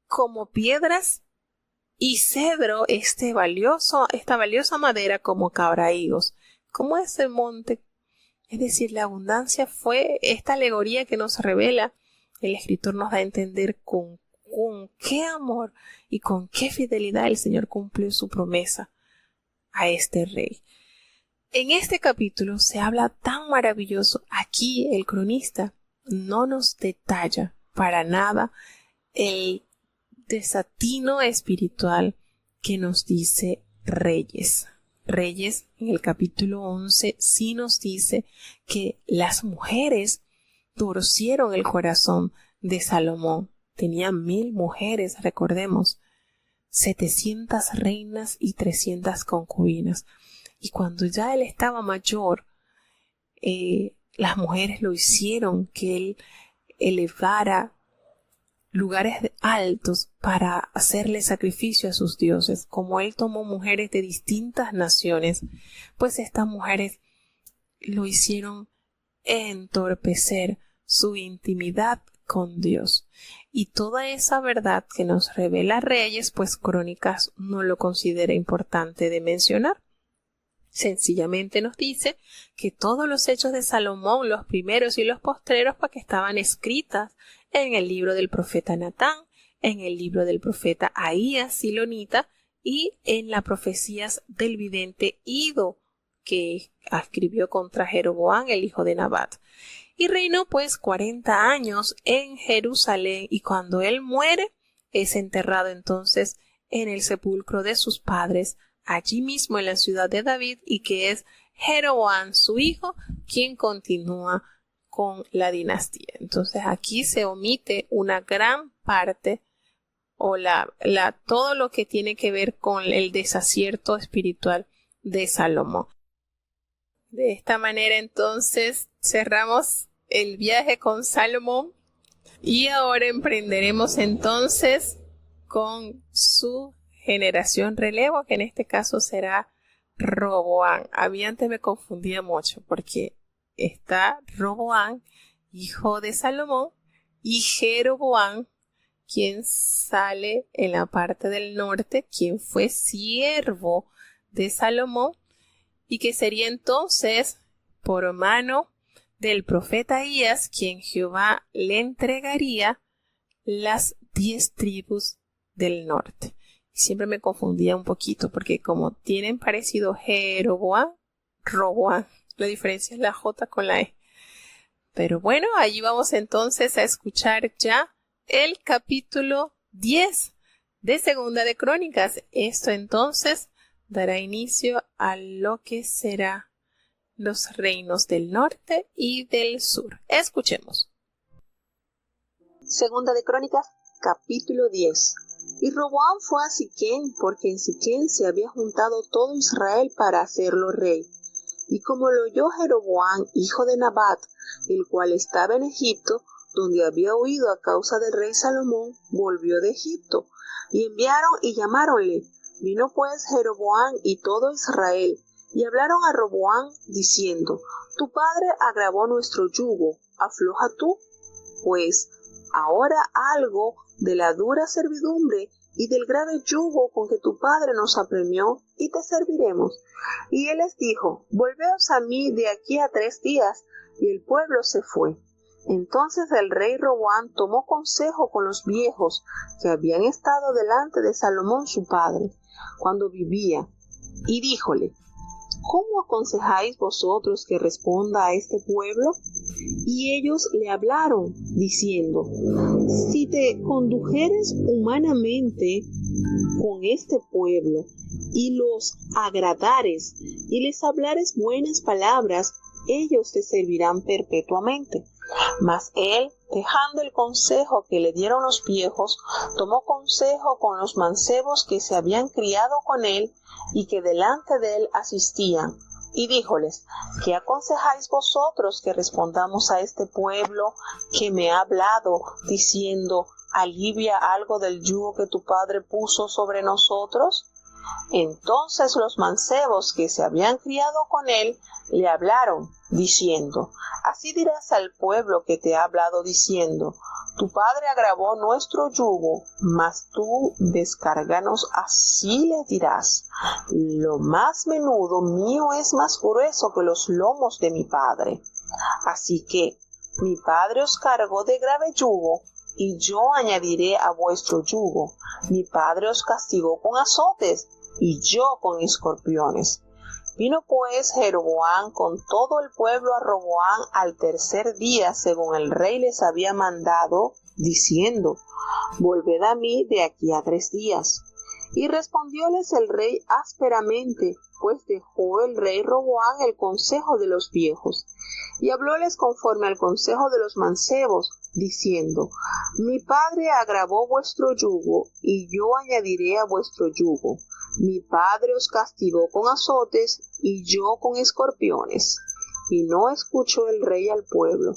[SPEAKER 1] como piedras y cedro, esta valiosa madera como cabraígos, como ese monte. Es decir, la abundancia fue esta alegoría que nos revela. El escritor nos da a entender con con qué amor y con qué fidelidad el Señor cumplió su promesa a este rey. En este capítulo se habla tan maravilloso. Aquí el cronista no nos detalla para nada el desatino espiritual que nos dice Reyes. Reyes en el capítulo 11 sí nos dice que las mujeres torcieron el corazón de Salomón. Tenía 1000 mujeres, recordemos, 700 reinas y 300 concubinas. Y cuando ya él estaba mayor, las mujeres lo hicieron que él elevara lugares altos para hacerle sacrificio a sus dioses. Como él tomó mujeres de distintas naciones, pues estas mujeres lo hicieron entorpecer su intimidad con Dios. Y toda esa verdad que nos revela Reyes, pues Crónicas no lo considera importante de mencionar. Sencillamente nos dice que todos los hechos de Salomón, los primeros y los postreros, que estaban escritas en el libro del profeta Natán, en el libro del profeta Ahías Silonita y en las profecías del vidente Ido, que escribió contra Jeroboam, el hijo de Nabat. Y reinó pues 40 años en Jerusalén, y cuando él muere, es enterrado entonces en el sepulcro de sus padres, allí mismo en la ciudad de David, y que es Jeroboam, su hijo, quien continúa con la dinastía. Entonces aquí se omite una gran parte o todo lo que tiene que ver con el desacierto espiritual de Salomón. De esta manera entonces cerramos el viaje con Salomón y ahora emprenderemos entonces con su generación relevo, que en este caso será Roboam. A mí antes me confundía mucho porque está Roboam, hijo de Salomón, y Jeroboam, quien sale en la parte del norte, quien fue siervo de Salomón y que sería entonces por mano del profeta Ahías, quien Jehová le entregaría las 10 tribus del norte. Siempre me confundía un poquito porque como tienen parecido Jeroboam, Roboam, la diferencia es la J con la E. Pero bueno, allí vamos entonces a escuchar ya el capítulo 10 de Segunda de Crónicas. Esto entonces dará inicio a lo que será los reinos del norte y del sur. Escuchemos.
[SPEAKER 2] Segunda de Crónicas, capítulo 10. Y Roboam fue a Siquem, porque en Siquem se había juntado todo Israel para hacerlo rey. Y como lo oyó Jeroboam, hijo de Nabat, el cual estaba en Egipto, donde había huido a causa del rey Salomón, volvió de Egipto. Y enviaron y llamáronle. Vino pues Jeroboam y todo Israel, y hablaron a Roboam, diciendo: Tu padre agravó nuestro yugo, afloja tú, pues, ahora algo de la dura servidumbre y del grave yugo con que tu padre nos apremió, y te serviremos. Y él les dijo: Volveos a mí de aquí a 3 días. Y el pueblo se fue. Entonces el rey Roboam tomó consejo con los viejos que habían estado delante de Salomón su padre, cuando vivía, y díjole: ¿Cómo aconsejáis vosotros que responda a este pueblo? Y ellos le hablaron, diciendo: Si te condujeres humanamente con este pueblo, y los agradares, y les hablares buenas palabras, ellos te servirán perpetuamente. Mas él, dejando el consejo que le dieron los viejos, tomó consejo con los mancebos que se habían criado con él y que delante de él asistían, y díjoles: ¿Qué aconsejáis vosotros que respondamos a este pueblo que me ha hablado, diciendo: alivia algo del yugo que tu padre puso sobre nosotros? Entonces los mancebos que se habían criado con él le hablaron, diciendo: Así dirás al pueblo que te ha hablado, diciendo: Tu padre agravó nuestro yugo, mas tú descárganos. Así le dirás: Lo más menudo mío es más grueso que los lomos de mi padre. Así que mi padre os cargó de grave yugo, y yo añadiré a vuestro yugo. Mi padre os castigó con azotes, y yo con escorpiones. Vino pues Jeroboam con todo el pueblo a Roboam al tercer día, según el rey les había mandado, diciendo: Volved a mí de aquí a 3 días. Y respondióles el rey ásperamente, pues dejó el rey Roboam el consejo de los viejos, y hablóles conforme al consejo de los mancebos, diciendo: Mi padre agravó vuestro yugo, y yo añadiré a vuestro yugo. Mi padre os castigó con azotes, y yo con escorpiones. Y no escuchó el rey al pueblo,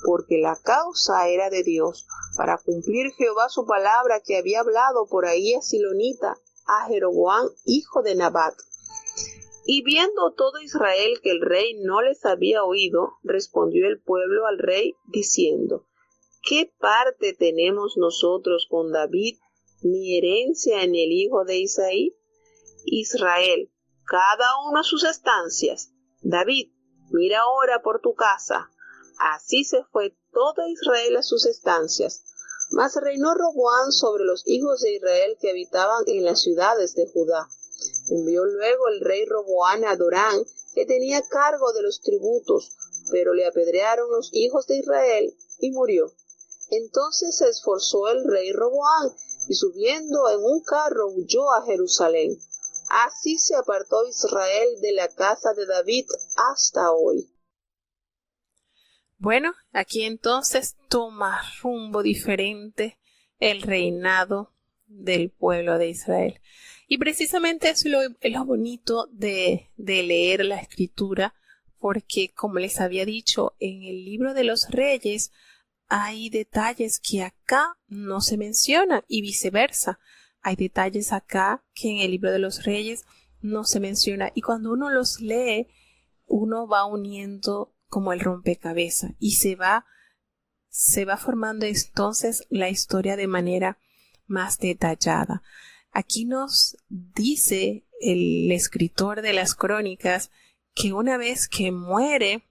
[SPEAKER 2] porque la causa era de Dios, para cumplir Jehová su palabra que había hablado por Ahías Silonita a Jeroboam, hijo de Nabat. Y viendo todo Israel que el rey no les había oído, respondió el pueblo al rey, diciendo: ¿Qué parte tenemos nosotros con David, mi herencia en el hijo de Isaí? Israel, cada uno a sus estancias. David, mira ahora por tu casa. Así se fue todo Israel a sus estancias. Mas reinó Roboam sobre los hijos de Israel que habitaban en las ciudades de Judá. Envió luego el rey Roboam a Adorán, que tenía cargo de los tributos, pero le apedrearon los hijos de Israel, y murió. Entonces se esforzó el rey Roboam, y subiendo en un carro huyó a Jerusalén. Así se apartó Israel de la casa de David hasta hoy.
[SPEAKER 1] Bueno, aquí entonces toma rumbo diferente el reinado del pueblo de Israel. Y precisamente eso es lo bonito de leer la escritura, porque como les había dicho, en el libro de los Reyes hay detalles que acá no se mencionan y viceversa. Hay detalles acá que en el libro de los Reyes no se menciona, y cuando uno los lee, uno va uniendo como el rompecabezas y se va formando entonces la historia de manera más detallada. Aquí nos dice el escritor de las crónicas que una vez que muere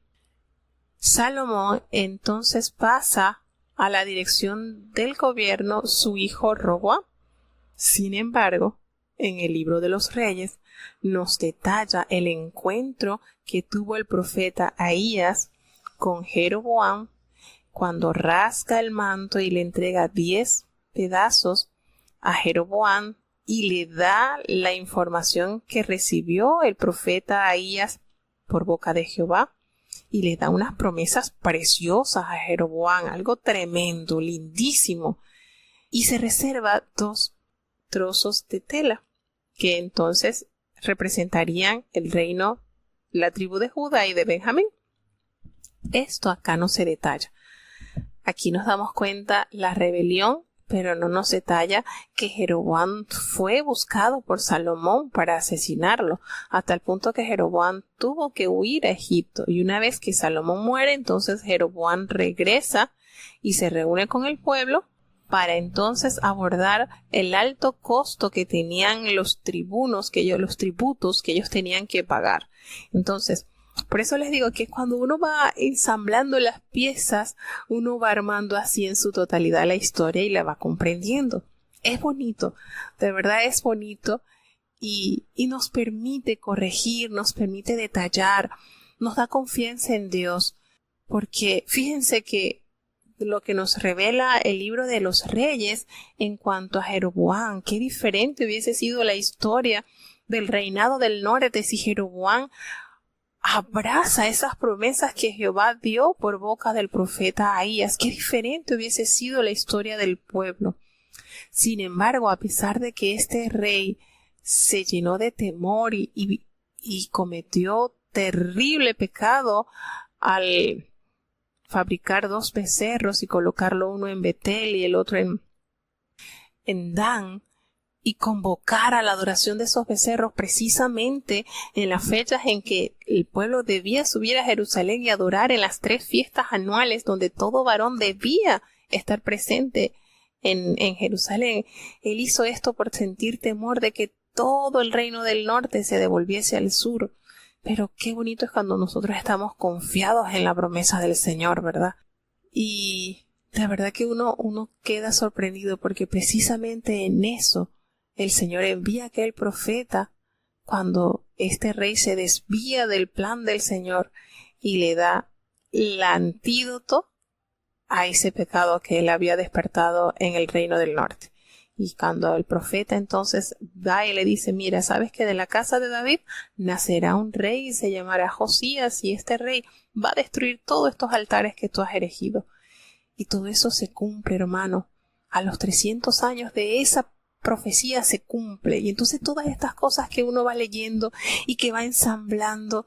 [SPEAKER 1] Salomón, entonces pasa a la dirección del gobierno su hijo Roboam. Sin embargo, en el libro de los Reyes nos detalla el encuentro que tuvo el profeta Ahías con Jeroboam cuando rasga el manto y le entrega 10 pedazos a Jeroboam y le da la información que recibió el profeta Ahías por boca de Jehová, y le da unas promesas preciosas a Jeroboam, algo tremendo, lindísimo, y se reserva 2 trozos de tela que entonces representarían el reino, la tribu de Judá y de Benjamín. Esto acá no se detalla. Aquí nos damos cuenta la rebelión, pero no nos detalla que Jeroboam fue buscado por Salomón para asesinarlo, hasta el punto que Jeroboam tuvo que huir a Egipto. Y una vez que Salomón muere, entonces Jeroboam regresa y se reúne con el pueblo para entonces abordar el alto costo que tenían los tributos que ellos tenían que pagar. Entonces, por eso les digo que cuando uno va ensamblando las piezas, uno va armando así en su totalidad la historia y la va comprendiendo. Es bonito, de verdad es bonito, y nos permite corregir, nos permite detallar, nos da confianza en Dios, porque fíjense que lo que nos revela el libro de los Reyes en cuanto a Jeroboam, qué diferente hubiese sido la historia del reinado del norte si Jeroboam abraza esas promesas que Jehová dio por boca del profeta Ahías. Qué diferente hubiese sido la historia del pueblo. Sin embargo, a pesar de que este rey se llenó de temor y cometió terrible pecado al fabricar 2 becerros y colocarlo uno en Betel y el otro en Dan, y convocar a la adoración de esos becerros precisamente en las fechas en que el pueblo debía subir a Jerusalén y adorar, en las 3 fiestas anuales donde todo varón debía estar presente en Jerusalén. Él hizo esto por sentir temor de que todo el reino del norte se devolviese al sur. Pero qué bonito es cuando nosotros estamos confiados en la promesa del Señor, ¿verdad? Y de verdad que uno queda sorprendido, porque precisamente en eso el Señor envía a aquel profeta cuando este rey se desvía del plan del Señor y le da el antídoto a ese pecado que él había despertado en el reino del norte. Y cuando el profeta entonces va y le dice, mira, ¿sabes que de la casa de David nacerá un rey y se llamará Josías, y este rey va a destruir todos estos altares que tú has erigido? Y todo eso se cumple, hermano. A los 300 años de esa profecía se cumple. Y entonces todas estas cosas que uno va leyendo y que va ensamblando,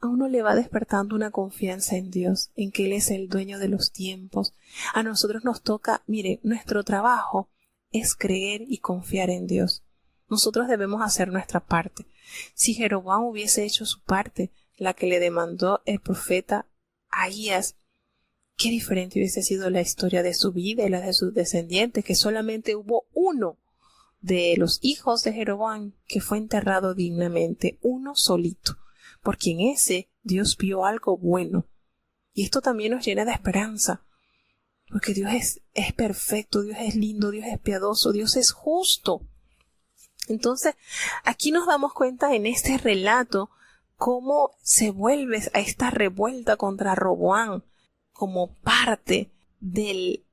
[SPEAKER 1] a uno le va despertando una confianza en Dios, en que Él es el dueño de los tiempos. A nosotros nos toca, mire, nuestro trabajo es creer y confiar en Dios. Nosotros debemos hacer nuestra parte. Si Jeroboam hubiese hecho su parte, la que le demandó el profeta Ahías, qué diferente hubiese sido la historia de su vida y la de sus descendientes, que solamente hubo uno de los hijos de Jeroboam que fue enterrado dignamente, uno solito, porque en ese Dios vio algo bueno. Y esto también nos llena de esperanza, porque Dios es perfecto, Dios es lindo, Dios es piadoso, Dios es justo. Entonces, aquí nos damos cuenta en este relato cómo se vuelve a esta revuelta contra Roboam como parte del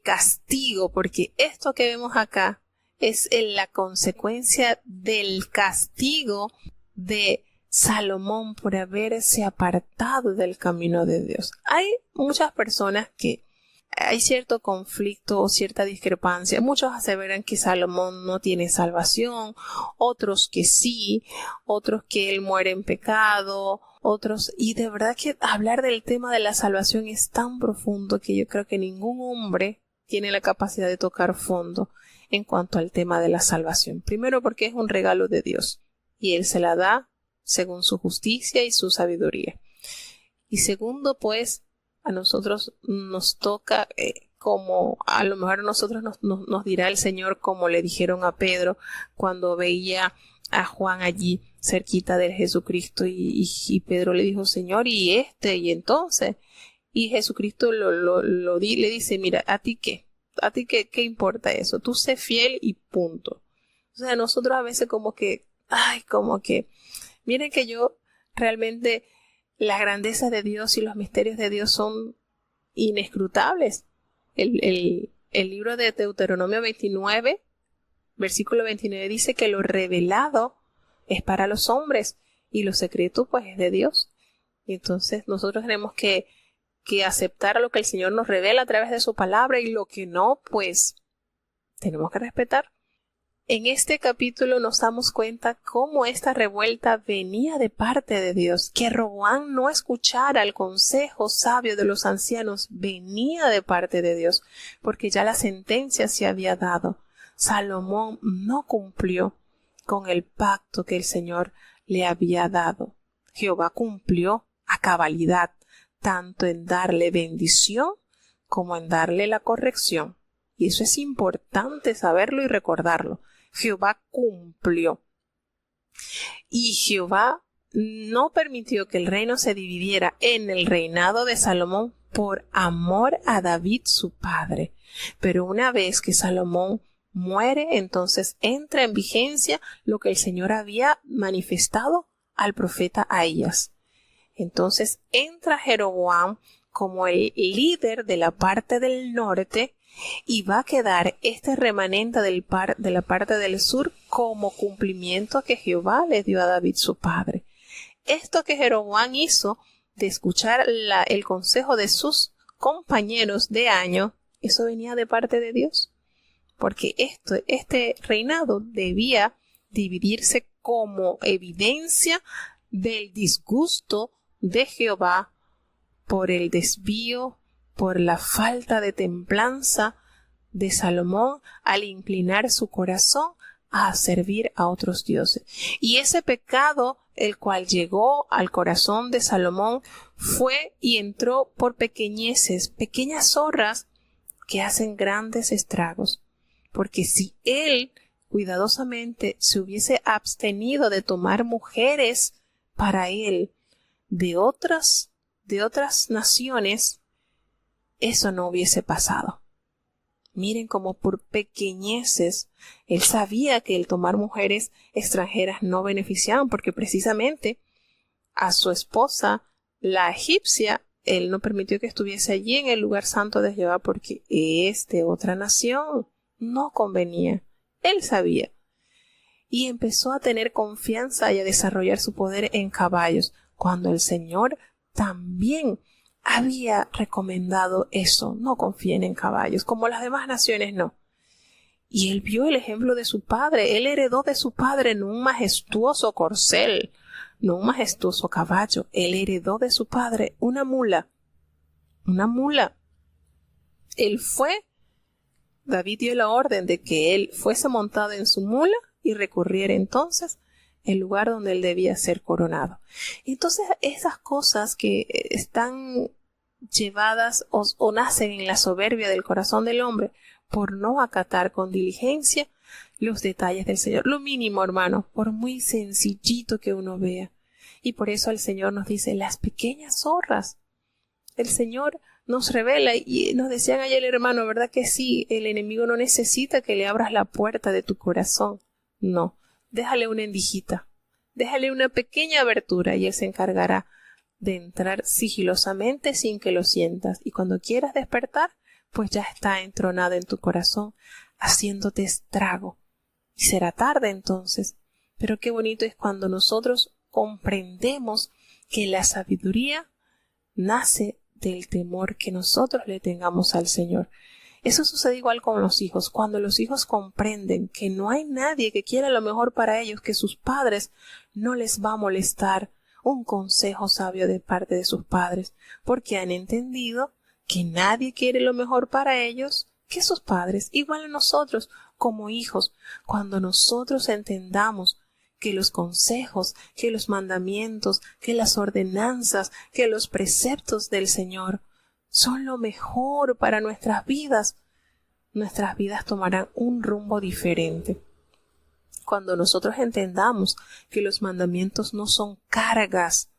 [SPEAKER 1] castigo, porque esto que vemos acá es la consecuencia del castigo de Salomón por haberse apartado del camino de Dios. Hay muchas personas que hay cierto conflicto o cierta discrepancia. Muchos aseveran que Salomón no tiene salvación, otros que sí, otros que él muere en pecado, otros, y de verdad que hablar del tema de la salvación es tan profundo que yo creo que ningún hombre tiene la capacidad de tocar fondo en cuanto al tema de la salvación. Primero, porque es un regalo de Dios y Él se la da según su justicia y su sabiduría. Y segundo, pues, a nosotros nos toca, como a lo mejor a nosotros nos dirá el Señor, como le dijeron a Pedro cuando veía a Juan allí cerquita de Jesucristo, y Pedro le dijo, Señor, y entonces, y Jesucristo le dice, mira, ¿a ti qué importa eso? Tú sé fiel y punto. O sea, nosotros a veces como que, miren que yo realmente, la grandeza de Dios y los misterios de Dios son inescrutables. El libro de Deuteronomio 29, versículo 29 dice que lo revelado es para los hombres y lo secreto pues es de Dios. Y entonces nosotros tenemos que aceptar lo que el Señor nos revela a través de su palabra, y lo que no, pues tenemos que respetar. En este capítulo nos damos cuenta cómo esta revuelta venía de parte de Dios, que Roboam no escuchara el consejo sabio de los ancianos, venía de parte de Dios, porque ya la sentencia se había dado. Salomón no cumplió con el pacto que el Señor le había dado. Jehová cumplió a cabalidad, tanto en darle bendición como en darle la corrección. Y eso es importante saberlo y recordarlo. Jehová cumplió. Y Jehová no permitió que el reino se dividiera en el reinado de Salomón por amor a David su padre. Pero una vez que Salomón muere, entonces entra en vigencia lo que el Señor había manifestado al profeta Ahías. Entonces entra Jeroboam como el líder de la parte del norte, y va a quedar este remanente de la parte del sur como cumplimiento que Jehová le dio a David su padre. Esto que Jeroboam hizo de escuchar el consejo de sus compañeros de año, eso venía de parte de Dios, porque este reinado debía dividirse como evidencia del disgusto de Jehová por el desvío, por la falta de templanza de Salomón al inclinar su corazón a servir a otros dioses. Y ese pecado, el cual llegó al corazón de Salomón, fue y entró por pequeñeces, pequeñas zorras que hacen grandes estragos. Porque si él cuidadosamente se hubiese abstenido de tomar mujeres para él de otras naciones, eso no hubiese pasado. Miren cómo por pequeñeces él sabía que el tomar mujeres extranjeras no beneficiaban, porque precisamente a su esposa, la egipcia, él no permitió que estuviese allí en el lugar santo de Jehová porque es de otra nación. No convenía. Él sabía. Y empezó a tener confianza y a desarrollar su poder en caballos, cuando el Señor también había recomendado eso. No confíen en caballos, como las demás naciones no. Y él vio el ejemplo de su padre. Él heredó de su padre no un majestuoso corcel, no un majestuoso caballo. Él heredó de su padre una mula. Una mula. David dio la orden de que él fuese montado en su mula y recurriera entonces el lugar donde él debía ser coronado. Entonces esas cosas que están llevadas o nacen en la soberbia del corazón del hombre por no acatar con diligencia los detalles del Señor. Lo mínimo, hermano, por muy sencillito que uno vea. Y por eso el Señor nos dice las pequeñas zorras. El Señor nos revela y nos decían ayer el hermano, ¿verdad que sí? El enemigo no necesita que le abras la puerta de tu corazón. No, déjale una endijita, déjale una pequeña abertura y él se encargará de entrar sigilosamente sin que lo sientas. Y cuando quieras despertar, pues ya está entronado en tu corazón, haciéndote estrago. Y será tarde entonces. Pero qué bonito es cuando nosotros comprendemos que la sabiduría nace del temor que nosotros le tengamos al Señor. Eso sucede igual con los hijos. Cuando los hijos comprenden que no hay nadie que quiera lo mejor para ellos, que sus padres, no les va a molestar un consejo sabio de parte de sus padres, porque han entendido que nadie quiere lo mejor para ellos que sus padres. Igual a nosotros como hijos, cuando nosotros entendamos que los consejos, que los mandamientos, que las ordenanzas, que los preceptos del Señor son lo mejor para nuestras vidas tomarán un rumbo diferente. Cuando nosotros entendamos que los mandamientos no son cargas,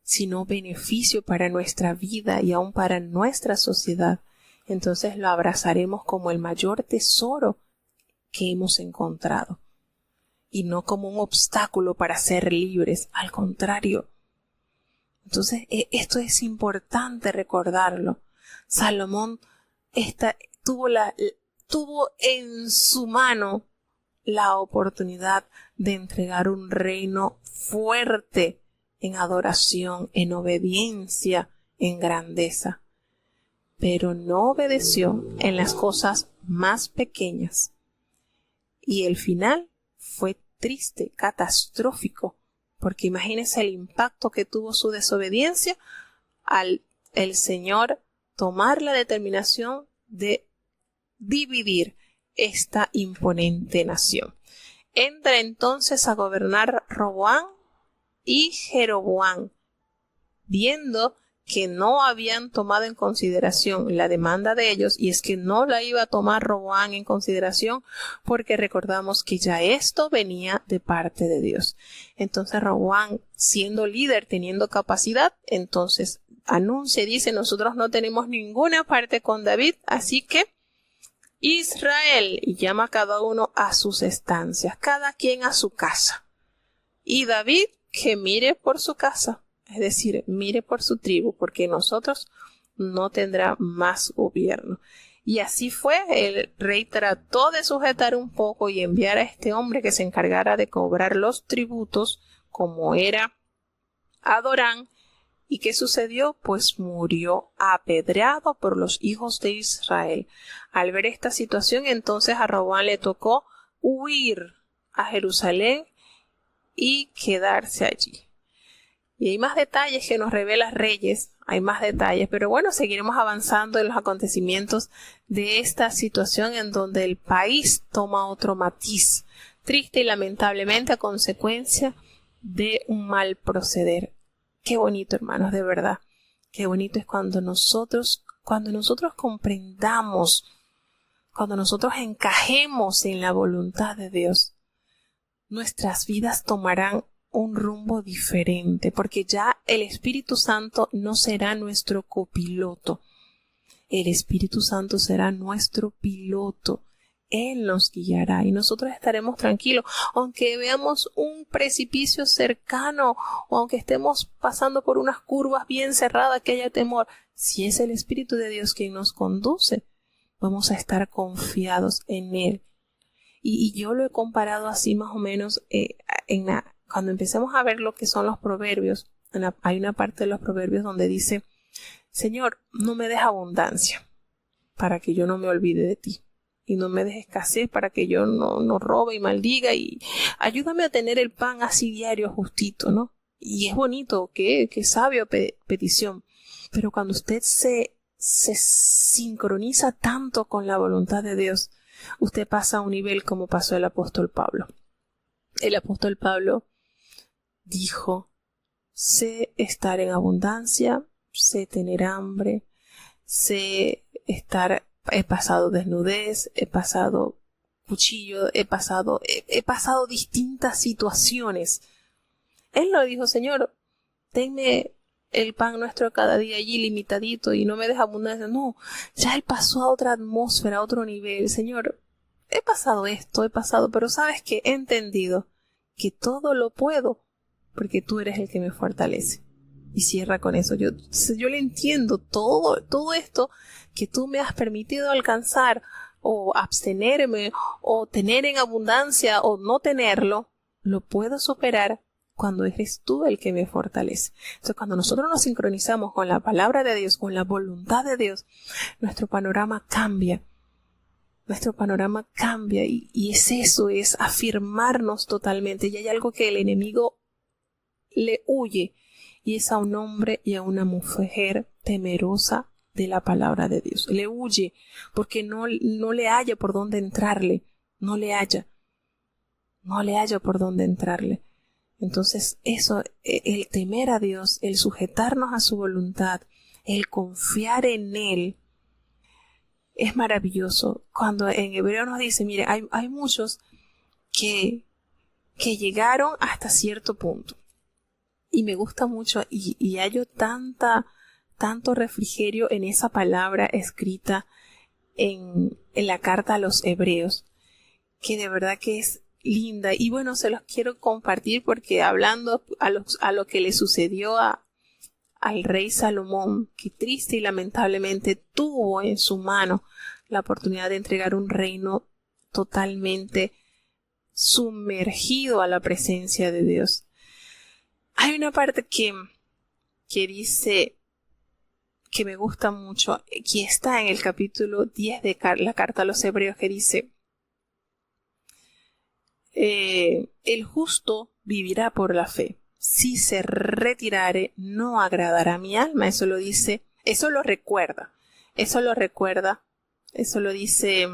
[SPEAKER 1] sino beneficio para nuestra vida y aún para nuestra sociedad, entonces lo abrazaremos como el mayor tesoro que hemos encontrado y no como un obstáculo para ser libres, al contrario. Entonces esto es importante recordarlo. Salomón tuvo en su mano la oportunidad de entregar un reino fuerte en adoración, en obediencia, en grandeza, pero no obedeció en las cosas más pequeñas. Y el final fue triste, catastrófico, porque imagínense el impacto que tuvo su desobediencia al el Señor tomar la determinación de dividir esta imponente nación. Entra entonces a gobernar Roboam y Jeroboam, viendo que no habían tomado en consideración la demanda de ellos, y es que no la iba a tomar Roboam en consideración porque recordamos que ya esto venía de parte de Dios. Entonces Roboam, siendo líder, teniendo capacidad, entonces anuncia y dice: nosotros no tenemos ninguna parte con David, así que Israel, y llama a cada uno a sus estancias, cada quien a su casa, y David que mire por su casa. Es decir, mire por su tribu, porque nosotros no tendrá más gobierno. Y así fue. El rey trató de sujetar un poco y enviar a este hombre que se encargara de cobrar los tributos, como era Adorán. ¿Y qué sucedió? Pues murió apedreado por los hijos de Israel. Al ver esta situación, entonces a Roboam le tocó huir a Jerusalén y quedarse allí. Y hay más detalles que nos revela Reyes, hay más detalles, pero bueno, seguiremos avanzando en los acontecimientos de esta situación en donde el país toma otro matiz, triste y lamentablemente a consecuencia de un mal proceder. Qué bonito, hermanos, de verdad. Qué bonito es cuando nosotros comprendamos, cuando nosotros encajemos en la voluntad de Dios, nuestras vidas tomarán un rumbo diferente, porque ya el Espíritu Santo no será nuestro copiloto. El Espíritu Santo será nuestro piloto. Él nos guiará y nosotros estaremos tranquilos, aunque veamos un precipicio cercano o aunque estemos pasando por unas curvas bien cerradas que haya temor. Si es el Espíritu de Dios quien nos conduce, vamos a estar confiados en Él. Y yo lo he comparado así más o menos cuando empecemos a ver lo que son los proverbios. Hay una parte de los proverbios donde dice: Señor, no me des abundancia para que yo no me olvide de ti. Y no me des escasez para que yo no robe y maldiga. Y ayúdame a tener el pan así diario justito, ¿no? Y es bonito, qué sabio petición. Pero cuando usted se sincroniza tanto con la voluntad de Dios, usted pasa a un nivel como pasó el apóstol Pablo. El apóstol Pablo dijo: sé estar en abundancia, sé tener hambre, he pasado desnudez, he pasado cuchillo, he pasado distintas situaciones. Él no dijo: Señor, tenme el pan nuestro cada día allí limitadito y no me deja abundancia. No, ya él pasó a otra atmósfera, a otro nivel. Señor, he pasado esto, pero ¿sabes qué? He entendido que todo lo puedo porque tú eres el que me fortalece. Y cierra con eso. Yo le entiendo todo esto que tú me has permitido alcanzar, o abstenerme, o tener en abundancia, o no tenerlo, lo puedo superar cuando eres tú el que me fortalece. Entonces, cuando nosotros nos sincronizamos con la palabra de Dios, con la voluntad de Dios, nuestro panorama cambia. Y es eso, es afirmarnos totalmente. Y hay algo que el enemigo le huye, y es a un hombre y a una mujer temerosa de la palabra de Dios. Le huye porque no le halla por dónde entrarle. No le halla por dónde entrarle. Entonces eso, el temer a Dios, el sujetarnos a su voluntad, el confiar en Él, es maravilloso. Cuando en Hebreo nos dice, mire, hay muchos que llegaron hasta cierto punto. Y me gusta mucho y hallo tanto refrigerio en esa palabra escrita en la carta a los Hebreos, que de verdad que es linda. Y bueno, se los quiero compartir porque hablando a lo que le sucedió al rey Salomón, que triste y lamentablemente tuvo en su mano la oportunidad de entregar un reino totalmente sumergido a la presencia de Dios. Hay una parte que dice, que me gusta mucho, que está en el capítulo 10 de la carta a los Hebreos, que dice: el justo vivirá por la fe. Si se retirare, no agradará a mi alma. Eso lo dice, eso lo dice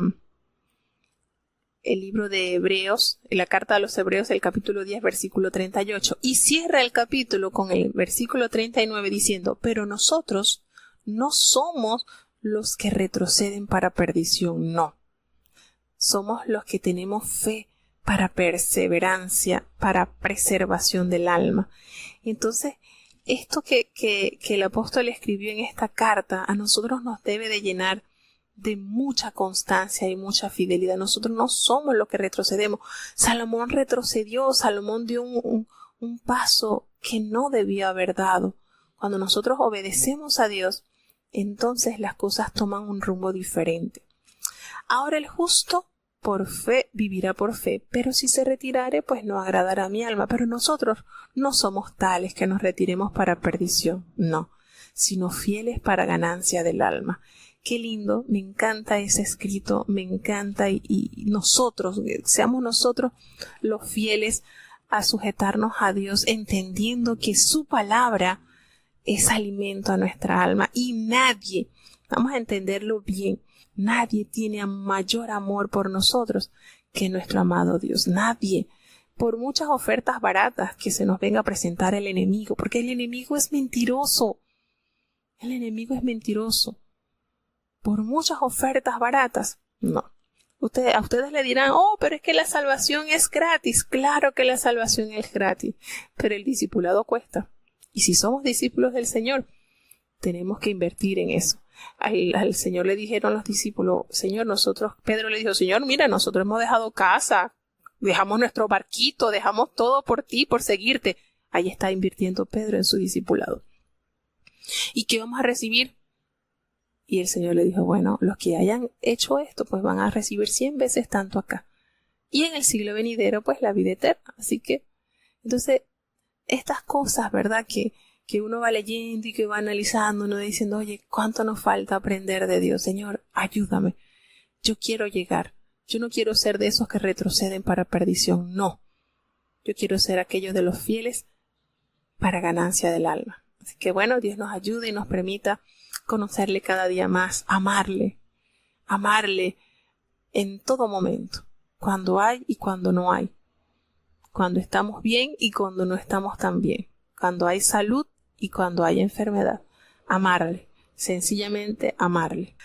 [SPEAKER 1] el libro de Hebreos, la carta a los Hebreos, el capítulo 10, versículo 38. Y cierra el capítulo con el versículo 39 diciendo: pero nosotros no somos los que retroceden para perdición, no. Somos los que tenemos fe para perseverancia, para preservación del alma. Entonces, esto que el apóstol escribió en esta carta, a nosotros nos debe de llenar de mucha constancia y mucha fidelidad. Nosotros no somos los que retrocedemos. Salomón retrocedió, Salomón dio un paso que no debió haber dado. Cuando nosotros obedecemos a Dios, entonces las cosas toman un rumbo diferente. Ahora el justo por fe vivirá por fe, pero si se retirare, pues no agradará a mi alma. Pero nosotros no somos tales que nos retiremos para perdición, no, sino fieles para ganancia del alma. Qué lindo, me encanta ese escrito, me encanta, y nosotros, seamos nosotros los fieles a sujetarnos a Dios, entendiendo que su palabra es alimento a nuestra alma, y nadie, vamos a entenderlo bien, nadie tiene mayor amor por nosotros que nuestro amado Dios. Nadie, por muchas ofertas baratas que se nos venga a presentar el enemigo, porque el enemigo es mentiroso. El enemigo es mentiroso. Por muchas ofertas baratas, no. A ustedes le dirán: oh, pero es que la salvación es gratis. Claro que la salvación es gratis, pero el discipulado cuesta. Y si somos discípulos del Señor, tenemos que invertir en eso. Al Señor le dijeron los discípulos, Señor, Pedro le dijo, Señor, mira, nosotros hemos dejado casa, dejamos nuestro barquito, dejamos todo por ti, por seguirte. Ahí está invirtiendo Pedro en su discipulado. ¿Y qué vamos a recibir? Y el Señor le dijo, bueno, los que hayan hecho esto, pues van a recibir 100 veces tanto acá. Y en el siglo venidero, pues la vida eterna. Así que, entonces, estas cosas, ¿verdad? Que uno va leyendo y que va analizando, uno diciendo, oye, ¿cuánto nos falta aprender de Dios? Señor, ayúdame. Yo quiero llegar. Yo no quiero ser de esos que retroceden para perdición. No. Yo quiero ser aquellos de los fieles para ganancia del alma. Así que bueno, Dios nos ayude y nos permita conocerle cada día más, amarle en todo momento, cuando hay y cuando no hay, cuando estamos bien y cuando no estamos tan bien, cuando hay salud y cuando hay enfermedad. Amarle, sencillamente amarle.